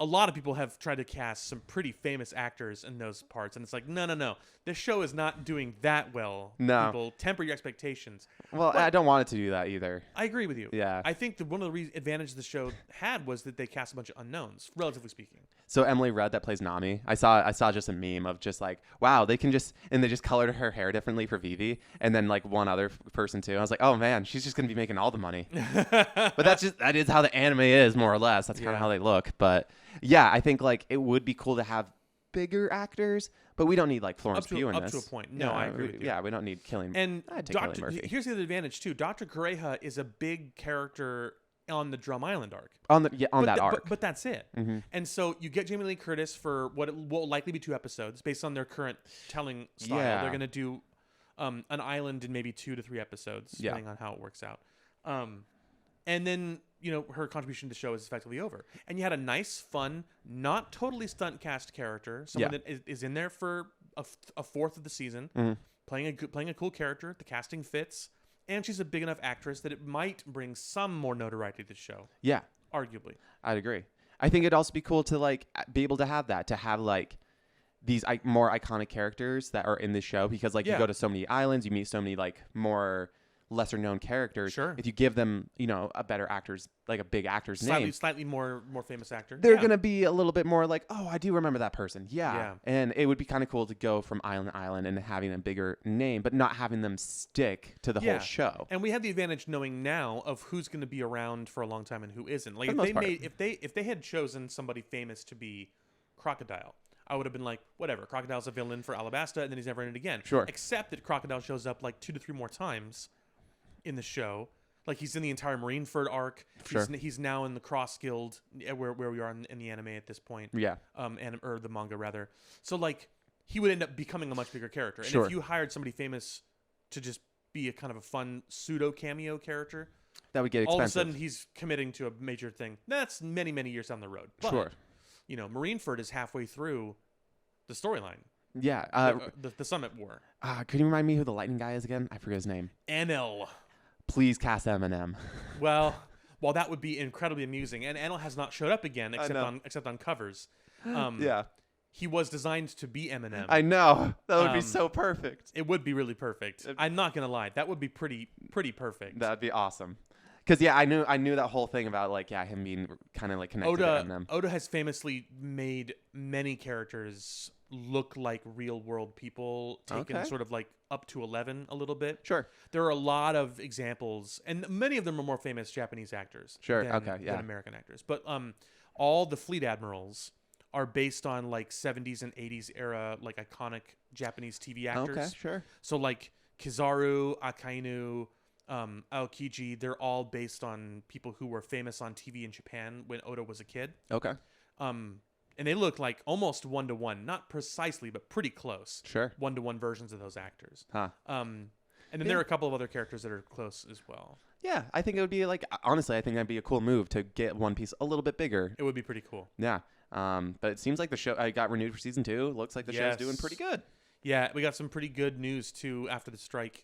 A lot of people have tried to cast some pretty famous actors in those parts, and it's like, no. This show is not doing that well. No. People, temper your expectations. Well, I don't want it to do that either. I agree with you. Yeah. I think one of the advantages the show had was that they cast a bunch of unknowns, relatively speaking. So Emily Rudd that plays Nami, I saw just a meme of just like, wow, they just colored her hair differently for Vivi, and then like one other person too. I was like, oh man, she's just gonna be making all the money. But that is how the anime is, more or less. That's kind of how they look. But yeah, I think like it would be cool to have bigger actors, but we don't need like Florence Pugh in this. Up to a point. No, I agree with you. Yeah, we don't need Killing. And Cillian Murphy. Here's the other advantage too. Dr. Kureha is a big character on the Drum Island arc. On that arc. But that's it. Mm-hmm. And so you get Jamie Lee Curtis for what will likely be 2 episodes based on their current telling style. Yeah. They're going to do an island in maybe 2 to 3 episodes, depending on how it works out. And then, her contribution to the show is effectively over. And you had a nice, fun, not totally stunt cast character, someone that is in there for a fourth of the season, playing a cool character. The casting fits. And she's a big enough actress that it might bring some more notoriety to the show. Yeah. Arguably. I'd agree. I think it'd also be cool to like be able to have like these more iconic characters that are in the show, because like you go to so many islands, you meet so many like more lesser known characters. Sure. If you give them, a better actor's, like a big actor's name, slightly more famous actor, they're gonna be a little bit more like, oh, I do remember that person. Yeah. And it would be kind of cool to go from island to island and having a bigger name, but not having them stick to the whole show. And we have the advantage knowing now of who's going to be around for a long time and who isn't. Like if they had chosen somebody famous to be Crocodile, I would have been like, whatever. Crocodile's a villain for Alabasta, and then he's never in it again. Sure. Except that Crocodile shows up like 2 to 3 more times in the show. Like he's in the entire Marineford arc. Sure. He's now in the Cross Guild, where we are in the anime at this point. Yeah. Or the manga rather. So like he would end up becoming a much bigger character. And Sure. if you hired somebody famous to just be a kind of a fun pseudo cameo character, that would get expensive. all of a sudden he's committing to a major thing. That's many, many years down the road. But, sure. Marineford is halfway through the storyline. Yeah. The Summit War. Could you remind me who the lightning guy is again? I forget his name. Enel. Please cast Eminem. Well, that would be incredibly amusing. And Enel has not showed up again except on covers. Yeah. He was designed to be Eminem. I know. That would be so perfect. It would be really perfect. I'm not gonna lie. That would be pretty perfect. That'd be awesome. Because I knew that whole thing about like him being kind of like connected to Eminem. Oda has famously made many characters look like real world people, taken sort of like up to 11 a little bit. Sure. There are a lot of examples, and many of them are more famous Japanese actors than American actors. But all the fleet admirals are based on like 70s and 80s era like iconic Japanese TV actors. Okay, sure. So like Kizaru, Akainu, Aokiji, they're all based on people who were famous on TV in Japan when Oda was a kid. Okay. And they look like almost 1-to-1, not precisely, but pretty close. Sure. 1-to-1 versions of those actors. Huh. And then there are a couple of other characters that are close as well. Yeah, I think it would be like, honestly, I think that'd be a cool move to get One Piece a little bit bigger. It would be pretty cool. Yeah. But it seems like the show got renewed for season 2. Looks like the show's doing pretty good. Yeah, we got some pretty good news too after the strike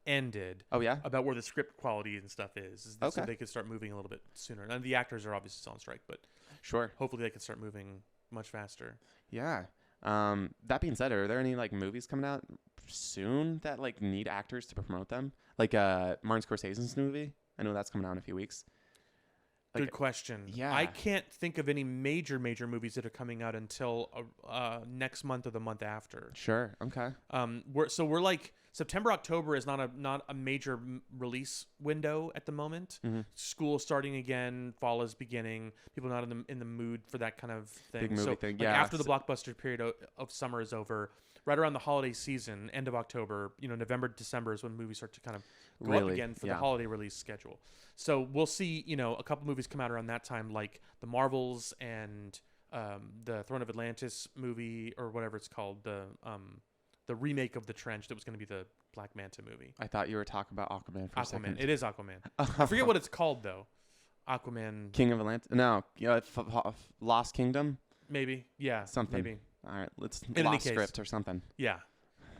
ended. Oh yeah, about where the script quality and stuff is. Okay. So they could start moving a little bit sooner. And the actors are obviously still on strike, but sure. Hopefully they can start moving much faster. Yeah. That being said, are there any like movies coming out soon that like need actors to promote them? Like Martin Scorsese's movie. I know that's coming out in a few weeks. Good question. Yeah. I can't think of any major movies that are coming out until next month or the month after. Sure. Okay. We're like September, October is not a major release window at the moment. Mm-hmm. School starting again, fall is beginning. People are not in the mood for that kind of thing. Big movie thing. Like Yeah. after the blockbuster period of summer is over, right around the holiday season, end of October, November, December is when movies start to kind of go up again for the holiday release schedule. So we'll see, a couple movies come out around that time, like the Marvels and the Throne of Atlantis movie, or whatever it's called, the remake of The Trench that was going to be the Black Manta movie. I thought you were talking about Aquaman for a second. It is Aquaman. I forget what it's called though. Aquaman. King of Atlantis. No, Lost Kingdom. Maybe. Yeah. Something. Maybe. All right, let's In any Lost case. Script or something. Yeah.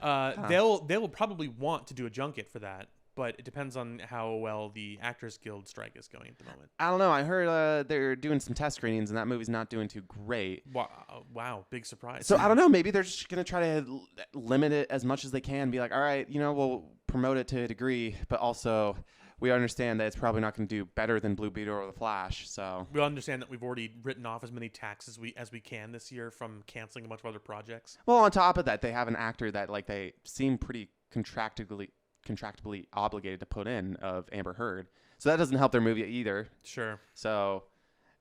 They will probably want to do a junket for that, but it depends on how well the Actors Guild strike is going at the moment. I don't know. I heard they're doing some test screenings, and that movie's not doing too great. Wow, big surprise. So I don't know. Maybe they're just gonna try to limit it as much as they can. Be like, all right, we'll promote it to a degree, but also we understand that it's probably not going to do better than Blue Beetle or The Flash. So we understand that we've already written off as many taxes as we can this year from canceling a bunch of other projects. Well, on top of that, they have an actor that they seem pretty contractually obligated to put in of Amber Heard. So that doesn't help their movie either. Sure. So,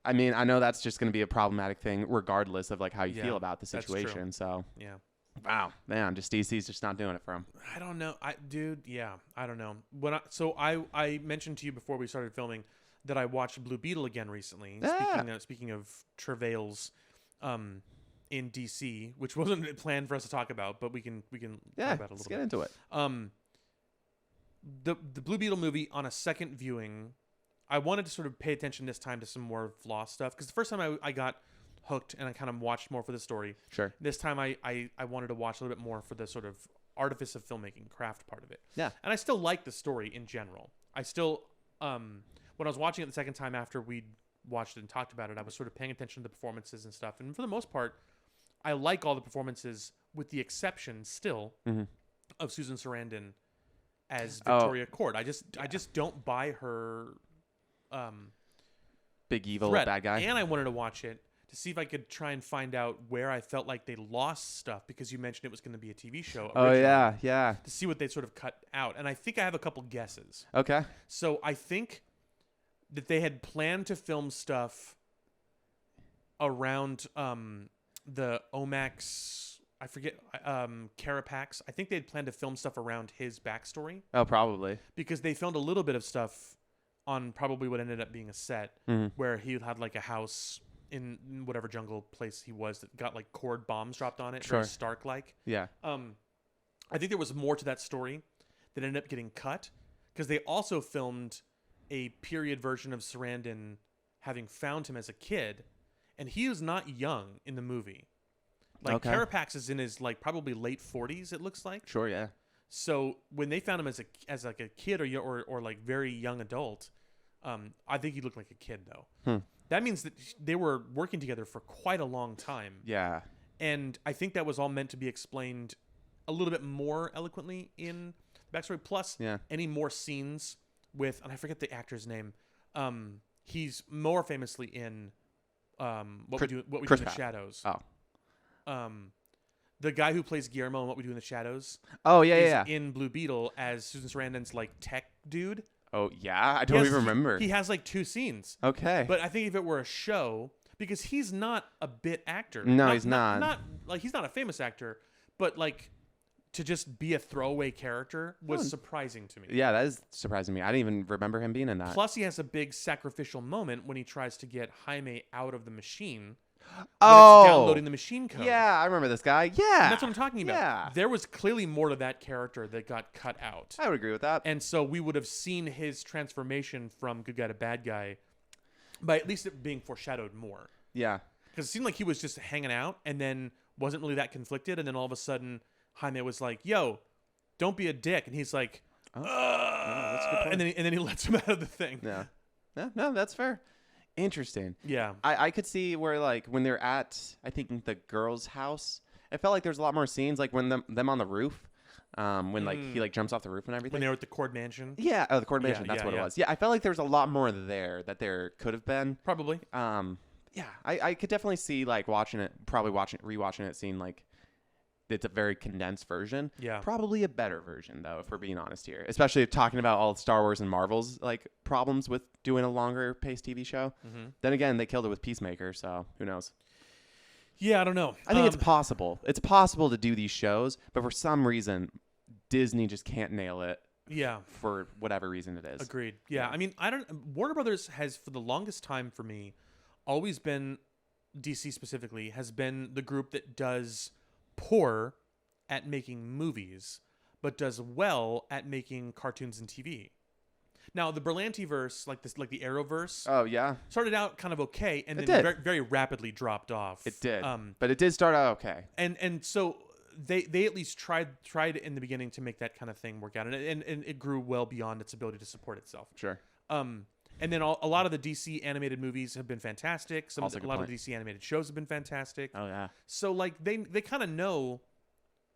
I mean, I know that's just going to be a problematic thing regardless of how you feel about the situation. So, yeah. Wow, man, just DC's just not doing it for him. I don't know. I don't know. I mentioned to you before we started filming that I watched Blue Beetle again recently. Speaking of travails in DC, which wasn't planned for us to talk about, but we can talk about it a little bit. Let's get into it. The Blue Beetle movie on a second viewing, I wanted to sort of pay attention this time to some more Floss stuff, because the first time I got hooked and I kind of watched more for the story. Sure. This time I wanted to watch a little bit more for the sort of artifice of filmmaking, craft part of it. Yeah. And I still like the story in general. I still, when I was watching it the second time after we'd watched it and talked about it, I was sort of paying attention to the performances and stuff. And for the most part, I like all the performances, with the exception still of Susan Sarandon as Victoria Court. I just don't buy her big evil threat. bad guy. And I wanted to watch it to see if I could try and find out where I felt like they lost stuff, because you mentioned it was going to be a TV show originally. Oh, yeah. To see what they sort of cut out. And I think I have a couple guesses. Okay. So I think that they had planned to film stuff around the Omax, I forget, Carapax. I think they had planned to film stuff around his backstory. Oh, probably. Because they filmed a little bit of stuff on probably what ended up being a set where he had a house in whatever jungle place he was that got cord bombs dropped on it. Sure. Very Stark-like. Yeah. I think there was more to that story that ended up getting cut, because they also filmed a period version of Sarandon having found him as a kid, and he was not young in the movie. Carapax is in his probably late 40s, it looks like. Sure, yeah. So when they found him as a kid or very young adult, I think he looked like a kid though. That means that they were working together for quite a long time. Yeah. And I think that was all meant to be explained a little bit more eloquently in the backstory. Plus, any more scenes with, and I forget the actor's name. He's more famously in What We Do in the Shadows. Oh. The guy who plays Guillermo in What We Do in the Shadows. Oh, is in Blue Beetle as Susan Sarandon's tech dude. Oh, yeah? I don't even remember. He has 2 scenes. Okay. But I think if it were a show, because he's not a bit actor. No, he's not. Not he's not a famous actor, but to just be a throwaway character was surprising to me. Yeah, that is surprising me. I didn't even remember him being in that. Plus, he has a big sacrificial moment when he tries to get Jaime out of the machine. Oh, downloading the machine code. Yeah, I remember this guy. Yeah. And that's what I'm talking about. Yeah. There was clearly more to that character that got cut out. I would agree with that. And so we would have seen his transformation from good guy to bad guy, by at least it being foreshadowed more. Yeah. Because it seemed like he was just hanging out and then wasn't really that conflicted. And then all of a sudden, Jaime was like, yo, don't be a dick. And he's like, that's a good point. and then he lets him out of the thing. Yeah. No, that's fair. Interesting. Yeah. I could see where when they're at, I think, the girl's house, it felt like there's a lot more scenes when them on the roof, when he jumps off the roof and everything. When they were at the Cord Mansion. Yeah, the Cord Mansion. That's what it was. Yeah, I felt like there was a lot more there that there could have been. it's a very condensed version. Yeah. Probably a better version, though, if we're being honest here. Especially if talking about all Star Wars and Marvel's like problems with doing a longer paced TV show. Mm-hmm. Then again, they killed it with Peacemaker, so who knows? Yeah, I don't know. I think it's possible. It's possible to do these shows, but for some reason, Disney just can't nail it. Yeah. For whatever reason it is. Agreed. Yeah. I mean, Warner Brothers has, for the longest time for me, always been, DC specifically, has been the group that does poor at making movies, but does well at making cartoons and TV. Now, the Berlanti-verse, like the Arrowverse, Oh, yeah. started out kind of okay, and It then did. very, very rapidly dropped off. It did. But it did start out okay. And so they at least tried in the beginning to make that kind of thing work out, and it grew well beyond its ability to support itself. Sure. And then a lot of the DC animated movies have been fantastic. A lot of the DC animated shows have been fantastic. Oh, yeah. So like they kind of know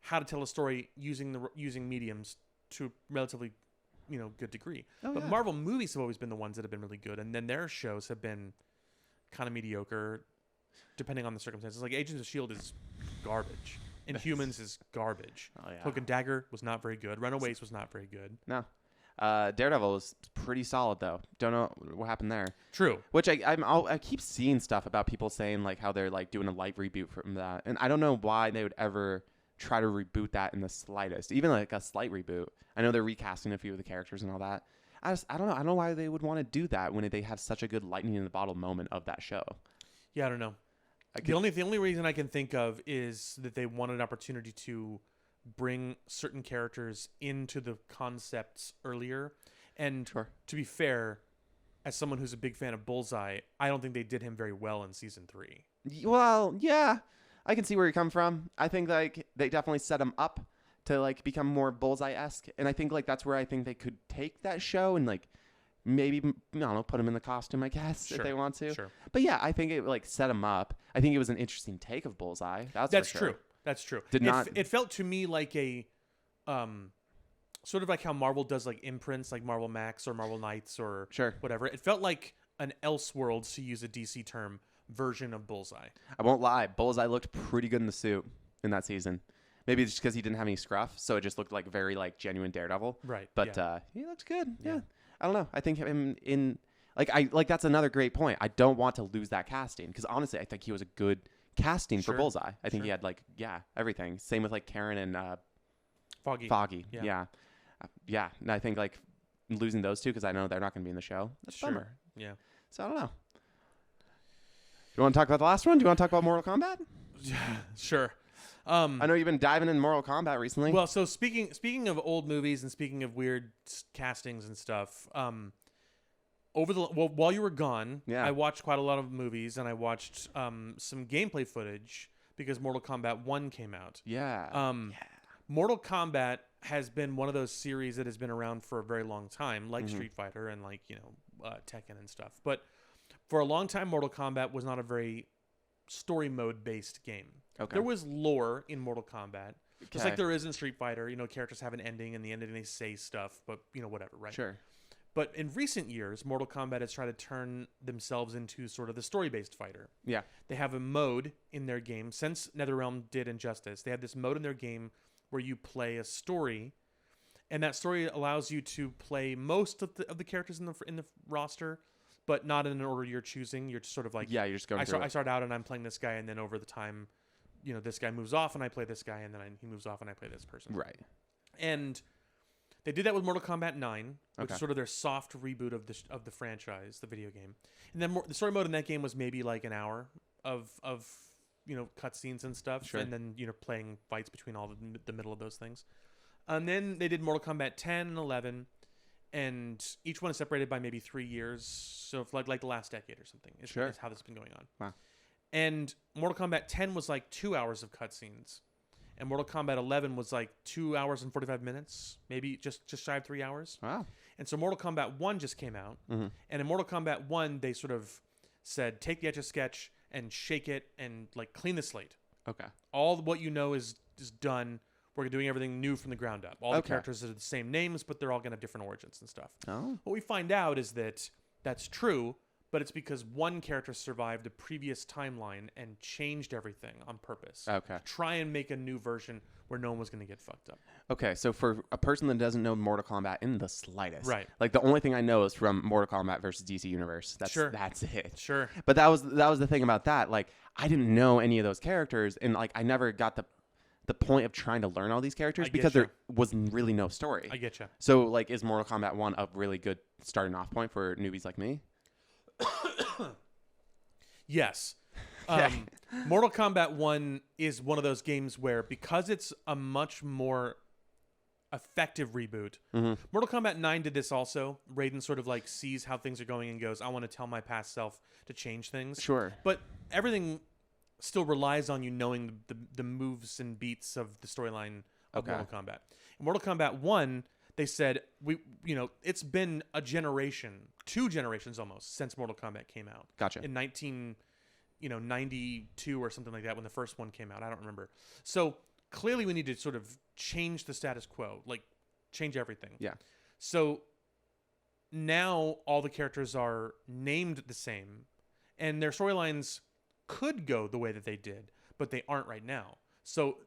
how to tell a story using mediums to relatively good degree. Oh, but yeah. Marvel movies have always been the ones that have been really good, and then their shows have been kind of mediocre depending on the circumstances. Like Agents of S.H.I.E.L.D. is garbage. Inhumans is garbage. Oh, yeah. Cloak and Dagger was not very good. Runaways was not very good. No. Daredevil was pretty solid, though. Don't know what happened there. True. Which I keep seeing stuff about people saying like how they're like doing a light reboot from that, and I don't know why they would ever try to reboot that in the slightest, even like a slight reboot. I know they're recasting a few of the characters and all that. I don't know. I don't know why they would want to do that when they have such a good lightning in the bottle moment of that show. Yeah, I don't know. The only reason I can think of is that they wanted an opportunity to bring certain characters into the concepts earlier. And to be fair, as someone who's a big fan of Bullseye, I don't think they did him very well in season 3. Well, yeah, I can see where you come from. I think like they definitely set him up to like become more Bullseye-esque, and I think like that's where I think they could take that show and like maybe, I don't know, put him in the costume, I guess, if they want to. Sure. But yeah, I think it like set him up. I think it was an interesting take of Bullseye. That's for sure. True. That's true. It felt to me like a sort of like how Marvel does like imprints, like Marvel Max or Marvel Knights or whatever. It felt like an Elseworlds, to use a DC term, version of Bullseye. I won't lie. Bullseye looked pretty good in the suit in that season. Maybe it's just because he didn't have any scruff, so it just looked like very like genuine Daredevil. Right. But he looked good. Yeah. I don't know. I think him in that's another great point. I don't want to lose that casting because honestly, I think he was a good casting for Bullseye. I think he had like everything. Same with like Karen and Foggy. Yeah. And I think like losing those two because I know they're not going to be in the show. That's a bummer. Yeah. So I don't know. You want to talk about the last one? Do you want to talk about Mortal Kombat? Sure. I know you've been diving in Mortal Kombat recently. Well, so speaking of old movies and speaking of weird castings and stuff, while you were gone, I watched quite a lot of movies and I watched some gameplay footage because Mortal Kombat 1 came out. Mortal Kombat has been one of those series that has been around for a very long time, like Street Fighter and like Tekken and stuff. But for a long time, Mortal Kombat was not a very story mode based game. Okay. There was lore in Mortal Kombat, just like there is in Street Fighter. Characters have an ending, and the ending they say stuff, but whatever, right? Sure. But in recent years, Mortal Kombat has tried to turn themselves into sort of the story-based fighter. Yeah. They have a mode in their game since NetherRealm did Injustice. They have this mode in their game where you play a story, and that story allows you to play most of the characters in the roster, but not in an order you're choosing. You're just sort of like, you're just going through I start out and I'm playing this guy, and then over the time, this guy moves off and I play this guy, and then he moves off and I play this person. Right. And they did that with Mortal Kombat 9, which is sort of their soft reboot of the franchise, the video game. And then the story mode in that game was maybe like an hour of cutscenes and stuff, and then playing fights between all the middle of those things. And then they did Mortal Kombat 10 and 11, and each one is separated by maybe 3 years, so like the last decade or something. Is how this has been going on. Wow. And Mortal Kombat 10 was like 2 hours of cutscenes. And Mortal Kombat 11 was like 2 hours and 45 minutes, maybe just shy of 3 hours. Wow. And so Mortal Kombat 1 just came out. Mm-hmm. And in Mortal Kombat 1, they sort of said, take the Etch-a-Sketch and shake it and like clean the slate. Okay. All what is done. We're doing everything new from the ground up. All the characters are the same names, but they're all going to have different origins and stuff. Oh. What we find out is that that's true, but it's because one character survived the previous timeline and changed everything on purpose. Okay. Try and make a new version where no one was going to get fucked up. Okay, so for a person that doesn't know Mortal Kombat in the slightest, Right. like the only thing I know is from Mortal Kombat versus DC Universe. That's it. Sure. But that was the thing about that. Like, I didn't know any of those characters, and like I never got the point of trying to learn all these characters because there was really no story. I get you. So like, is Mortal Kombat 1 a really good starting off point for newbies like me? Yes. Okay. Mortal Kombat 1 is one of those games where, because it's a much more effective reboot, Mortal Kombat 9 did this also. Raiden sort of like sees how things are going and goes, I want to tell my past self to change things. Sure. But everything still relies on you knowing the moves and beats of the storyline of Mortal Kombat. In Mortal Kombat 1, they said, it's been a generation, 2 generations almost, since Mortal Kombat came out. Gotcha. In 92 or something like that, when the first one came out. I don't remember. So clearly we need to sort of change the status quo, like change everything. Yeah. So now all the characters are named the same, and their storylines could go the way that they did, but they aren't right now. So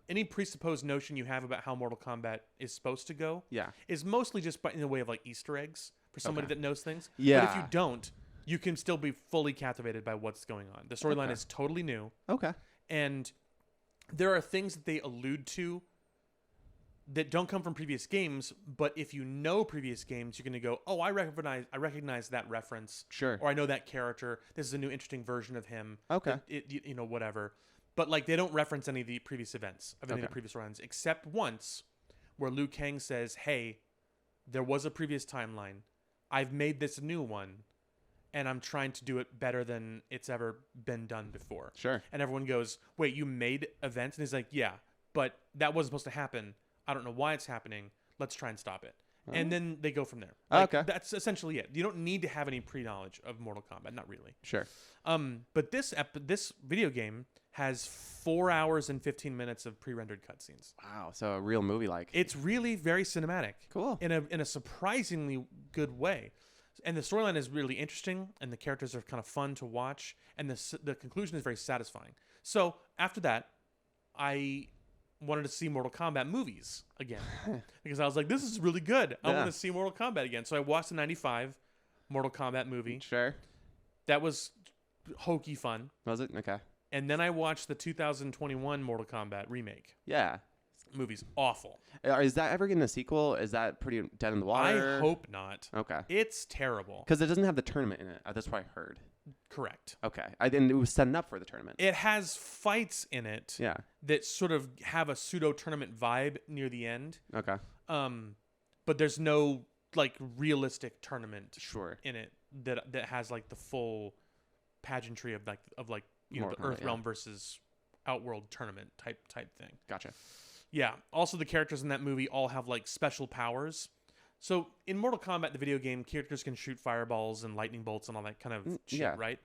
any presupposed notion you have about how Mortal Kombat is supposed to go is mostly just in the way of like Easter eggs for somebody that knows things. Yeah. But if you don't, you can still be fully captivated by what's going on. The storyline is totally new. Okay. And there are things that they allude to that don't come from previous games, but if you know previous games, you're going to go, oh, I recognize that reference. Sure. Or I know that character. This is a new interesting version of him. Okay. Whatever. But like, they don't reference any of the previous events of any of the previous runs, except once where Liu Kang says, hey, there was a previous timeline. I've made this new one, and I'm trying to do it better than it's ever been done before. Sure. And everyone goes, wait, you made events? And he's like, yeah, but that wasn't supposed to happen. I don't know why it's happening. Let's try and stop it. Oh. And then they go from there. Like, okay. That's essentially it. You don't need to have any pre-knowledge of Mortal Kombat. Not really. Sure. But this video game has 4 hours and 15 minutes of pre-rendered cutscenes. Wow. So a real movie like. It's really very cinematic. Cool. In a surprisingly good way. And the storyline is really interesting, and the characters are kind of fun to watch, and the conclusion is very satisfying. So after that, I wanted to see Mortal Kombat movies again because I was like, this is really good. I want to see Mortal Kombat again. So I watched the 95 Mortal Kombat movie. Sure. That was hokey fun. Was it? Okay. And then I watched the 2021 Mortal Kombat remake. Yeah. Movie's awful. Is that ever getting a sequel? Is that pretty dead in the water? I hope not. Okay. It's terrible. Because it doesn't have the tournament in it. That's what I heard. Correct. Okay. It was setting up for the tournament. It has fights in it that sort of have a pseudo-tournament vibe near the end. Okay. But there's no like realistic tournament in it that has like the full pageantry of the Earthrealm versus Outworld tournament type thing. Gotcha. Yeah. Also, the characters in that movie all have like special powers. So in Mortal Kombat, the video game, characters can shoot fireballs and lightning bolts and all that kind of shit, right?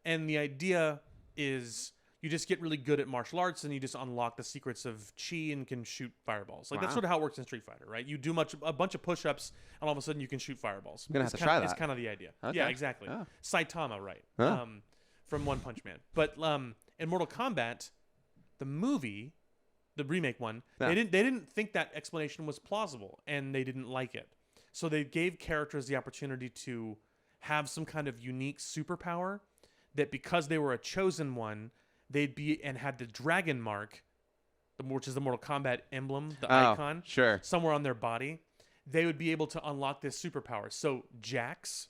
And the idea is you just get really good at martial arts and you just unlock the secrets of chi and can shoot fireballs. Like that's sort of how it works in Street Fighter, right? You do a bunch of push-ups and all of a sudden you can shoot fireballs. I'm gonna have to try that. It's kind of the idea. Okay. Yeah, exactly. Oh. Saitama, right? Huh. From One Punch Man. But in Mortal Kombat, the movie, the remake one, they didn't think that explanation was plausible and they didn't like it. So they gave characters the opportunity to have some kind of unique superpower that because they were a chosen one, they'd be and had the dragon mark, which is the Mortal Kombat emblem, the icon, somewhere on their body. They would be able to unlock this superpower. So Jax,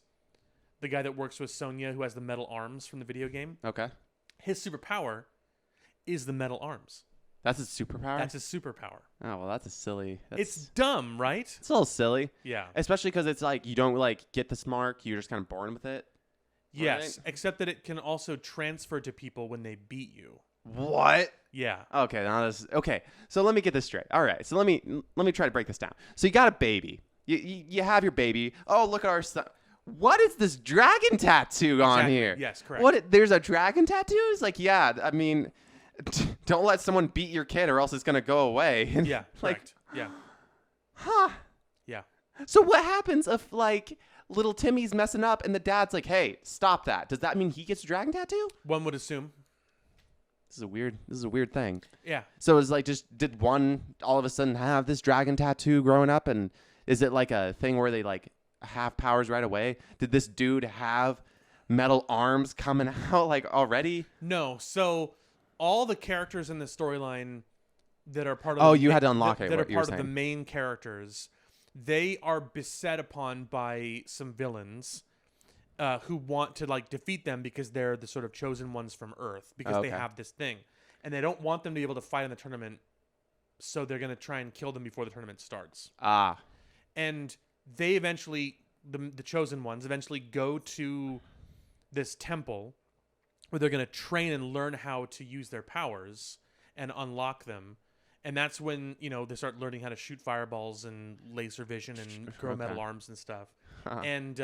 the guy that works with Sonya, who has the metal arms from the video game, his superpower is the metal arms. That's his superpower? That's his superpower. Oh, well, that's a silly... It's dumb, right? It's a little silly. Yeah. Especially because it's like you don't like get this mark. You're just kind of born with it. Yes, right? Except that it can also transfer to people when they beat you. What? Yeah. Okay, okay. So let me get this straight. All right. So let me try to break this down. So you got a baby. You have your baby. Oh, look at our son. What is this dragon tattoo on here? Yes, correct. There's a dragon tattoo? It's like, yeah, I mean... Don't let someone beat your kid or else it's going to go away. Yeah, like, correct. Yeah. Huh. Yeah. So what happens if, like, little Timmy's messing up, and the dad's like, "Hey, stop that." Does that mean he gets a dragon tattoo? One would assume. This is a weird thing. Yeah. So it's like, just did one all of a sudden have this dragon tattoo growing up, and is it like a thing where they like have powers right away? Did this dude have metal arms coming out like already? No. So all the characters in the storyline that are part of you had to unlock it. That are what you were part of the saying. main characters, they are beset upon by some villains who want to like defeat them because they're the sort of chosen ones from Earth because they have this thing, and they don't want them to be able to fight in the tournament, so they're going to try and kill them before the tournament starts. And they eventually, the chosen ones eventually go to this temple where they're going to train and learn how to use their powers and unlock them. And that's when, they start learning how to shoot fireballs and laser vision and grow metal arms and stuff. And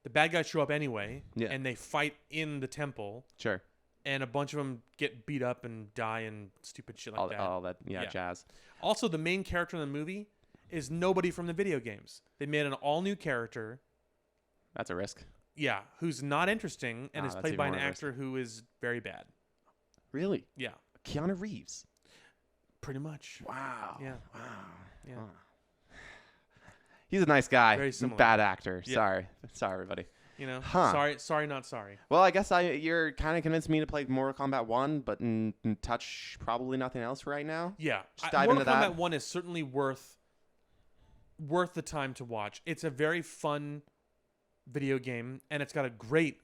the bad guys show up anyway, and they fight in the temple. Sure. And a bunch of them get beat up and die and stupid shit like that. All that, jazz. Also, the main character in the movie is nobody from the video games. They made an all-new character. That's a risk. Yeah, who's not interesting and is played by an actor who is very bad. Really? Yeah. Keanu Reeves. Pretty much. Wow. Yeah. Wow. Yeah. Wow. He's a nice guy. Very similar. Bad actor. Yeah. Sorry, everybody. Sorry, not sorry. Well, I guess you're kind of convinced me to play Mortal Kombat 1, but touch probably nothing else right now. Yeah. Just dive into Mortal that. Kombat 1 is certainly worth the time to watch. It's a very fun video game, and it's got a great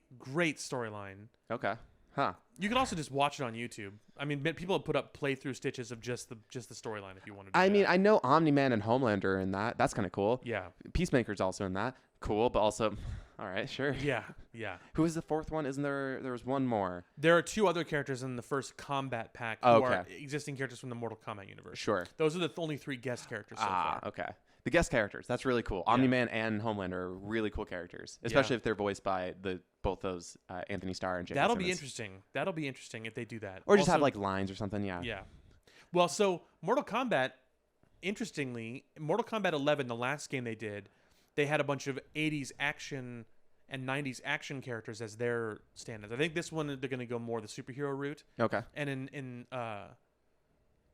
storyline. Okay. Huh. You can also just watch it on YouTube. I mean, people have put up playthrough stitches of just the storyline if you want to do I that. mean, I know Omni-Man and Homelander are in that. That's kind of cool. Yeah. Peacemaker's also in that. Cool, but also, all right, sure. Yeah. Who was the fourth one? Isn't there was one more? There are two other characters in the first combat pack who are existing characters from the Mortal Kombat universe. Sure. Those are the only three guest characters so far. Okay. The guest characters, that's really cool. Omni-Man and Homelander are really cool characters, especially if they're voiced by both those Anthony Starr and J.K. That'll Simmons. be interesting. That'll be interesting if they do that. Or just have like lines or something, yeah. Yeah. Well, so Mortal Kombat, interestingly, Mortal Kombat 11, the last game they did, they had a bunch of 80s action and 90s action characters as their stand-ins. I think this one they're going to go more the superhero route. Okay. And in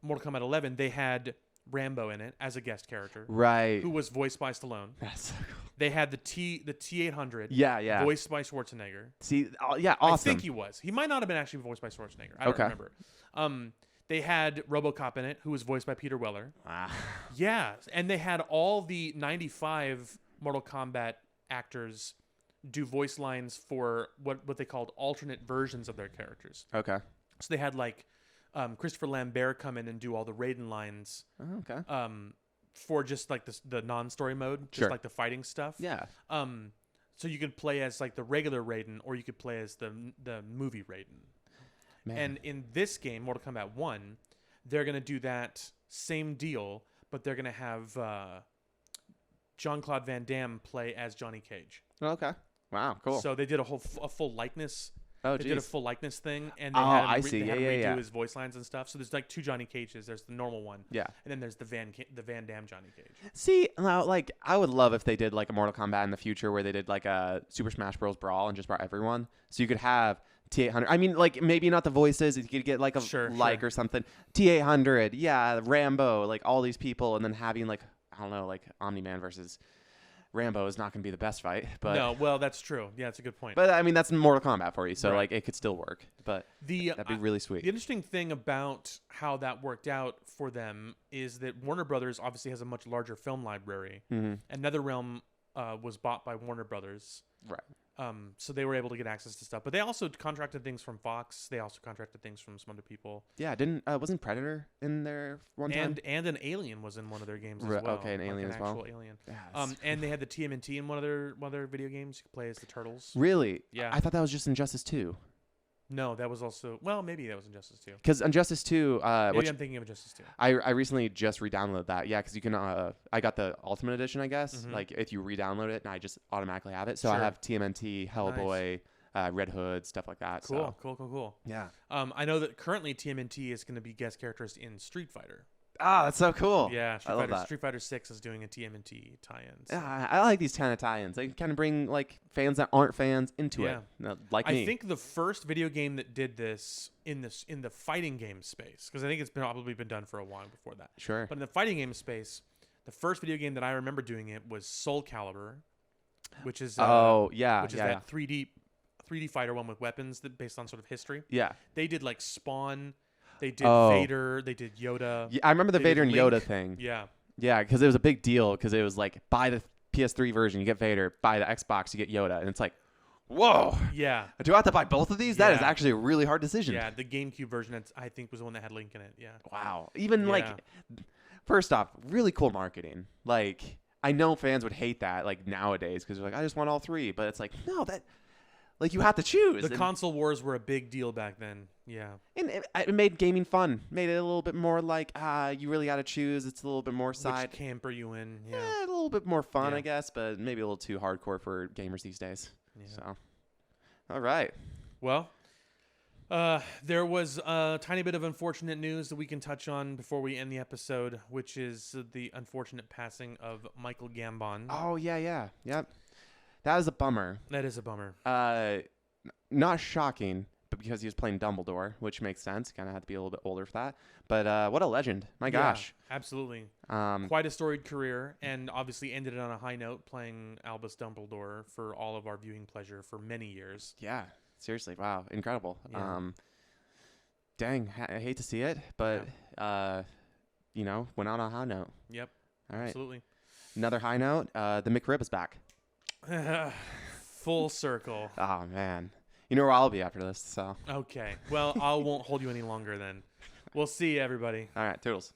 Mortal Kombat 11, they had Rambo in it as a guest character. Right. Who was voiced by Stallone. That's so cool. They had the T800. Yeah. Voiced by Schwarzenegger. See, yeah, awesome. I think he was. He might not have been actually voiced by Schwarzenegger. I don't remember. They had RoboCop in it, who was voiced by Peter Weller. Yeah, and they had all the 95 Mortal Kombat actors do voice lines for what they called alternate versions of their characters. Okay. So they had like Christopher Lambert come in and do all the Raiden lines. Oh, okay. For just like the non-story mode, just like the fighting stuff. Yeah. So you could play as like the regular Raiden, or you could play as the movie Raiden. Man. And in this game, Mortal Kombat 1, they're going to do that same deal, but they're going to have Jean-Claude Van Damme play as Johnny Cage. Okay. Wow, cool. So they did a full likeness. Oh, they did a full likeness thing, and they had him redo his voice lines and stuff. So there's like two Johnny Cages. There's the normal one, yeah, and then there's the Van Damme Johnny Cage. See, like I would love if they did like a Mortal Kombat in the future where they did like a Super Smash Bros. Brawl and just brought everyone, so you could have T800. I mean, like maybe not the voices. You could get like a or something. T800, yeah, Rambo, like all these people, and then having like I don't know, like Omni-Man versus Rambo is not going to be the best fight, but no, well, that's true. Yeah, that's a good point. But I mean, that's Mortal Kombat for you, so like it could still work. But that'd be really sweet. The interesting thing about how that worked out for them is that Warner Brothers obviously has a much larger film library. Mm-hmm. And NetherRealm was bought by Warner Brothers, right? So they were able to get access to stuff, but they also contracted things from Fox. They also contracted things from some other people. Yeah, wasn't Predator in there one time? And an Alien was in one of their games as well. Okay, an Alien as well. Actual Alien. Yes. And they had the TMNT in one of their video games. You could play as the Turtles. Really? Yeah. I thought that was just Injustice 2. No, that was also maybe that was Injustice 2. Because Injustice 2, maybe I'm thinking of Injustice 2. I recently just re-downloaded that. Yeah, because you can. I got the Ultimate Edition, I guess. Mm-hmm. Like if you re-download it, and I just automatically have it. So I have TMNT, Hellboy, Red Hood, stuff like that. Cool. So. Cool. Yeah. I know that currently TMNT is going to be guest characters in Street Fighter. Ah, that's so cool. Yeah, I love that. Street Fighter 6 is doing a TMNT tie-in. So. Yeah, I like these kind of tie-ins. They kind of bring like fans that aren't fans into Yeah. it, like me. I think the first video game that did this in the fighting game space, because I think it's probably been done for a while before that. Sure. But in the fighting game space, the first video game that I remember doing it was Soul Calibur, which is that 3D fighter one with weapons that based on sort of history. Yeah. They did like Spawn, they did Vader, they did Yoda. Yeah, I remember the Vader and Yoda thing. Yeah. Yeah, because it was a big deal because it was like buy the PS3 version, you get Vader. Buy the Xbox, you get Yoda, and it's like, whoa. Yeah. Do I have to buy both of these? Yeah. That is actually a really hard decision. Yeah, the GameCube version, I think, was the one that had Link in it. Yeah. Wow. Even like, first off, really cool marketing. Like, I know fans would hate that like nowadays because they're like, I just want all three, but it's like, no, that. Like, you have to choose. The console wars were a big deal back then. Yeah. And it made gaming fun. Made it a little bit more like, you really got to choose. It's a little bit more side. Which camp are you in? Yeah. A little bit more fun, I guess, but maybe a little too hardcore for gamers these days. Yeah. So, all right. Well, there was a tiny bit of unfortunate news that we can touch on before we end the episode, which is the unfortunate passing of Michael Gambon. Oh, yeah. Yep. That is a bummer. That is a bummer. Not shocking, but because he was playing Dumbledore, which makes sense. Kind of had to be a little bit older for that. But what a legend. My gosh. Absolutely. Quite a storied career, and obviously ended it on a high note playing Albus Dumbledore for all of our viewing pleasure for many years. Yeah. Seriously. Wow. Incredible. Yeah. Dang. I hate to see it, but, went out on a high note. Yep. All right. Absolutely. Another high note. The McRib is back. Full circle. Oh, man. You know where I'll be after this, so. Okay. Well, I won't hold you any longer then. We'll see you, everybody. All right. Toodles.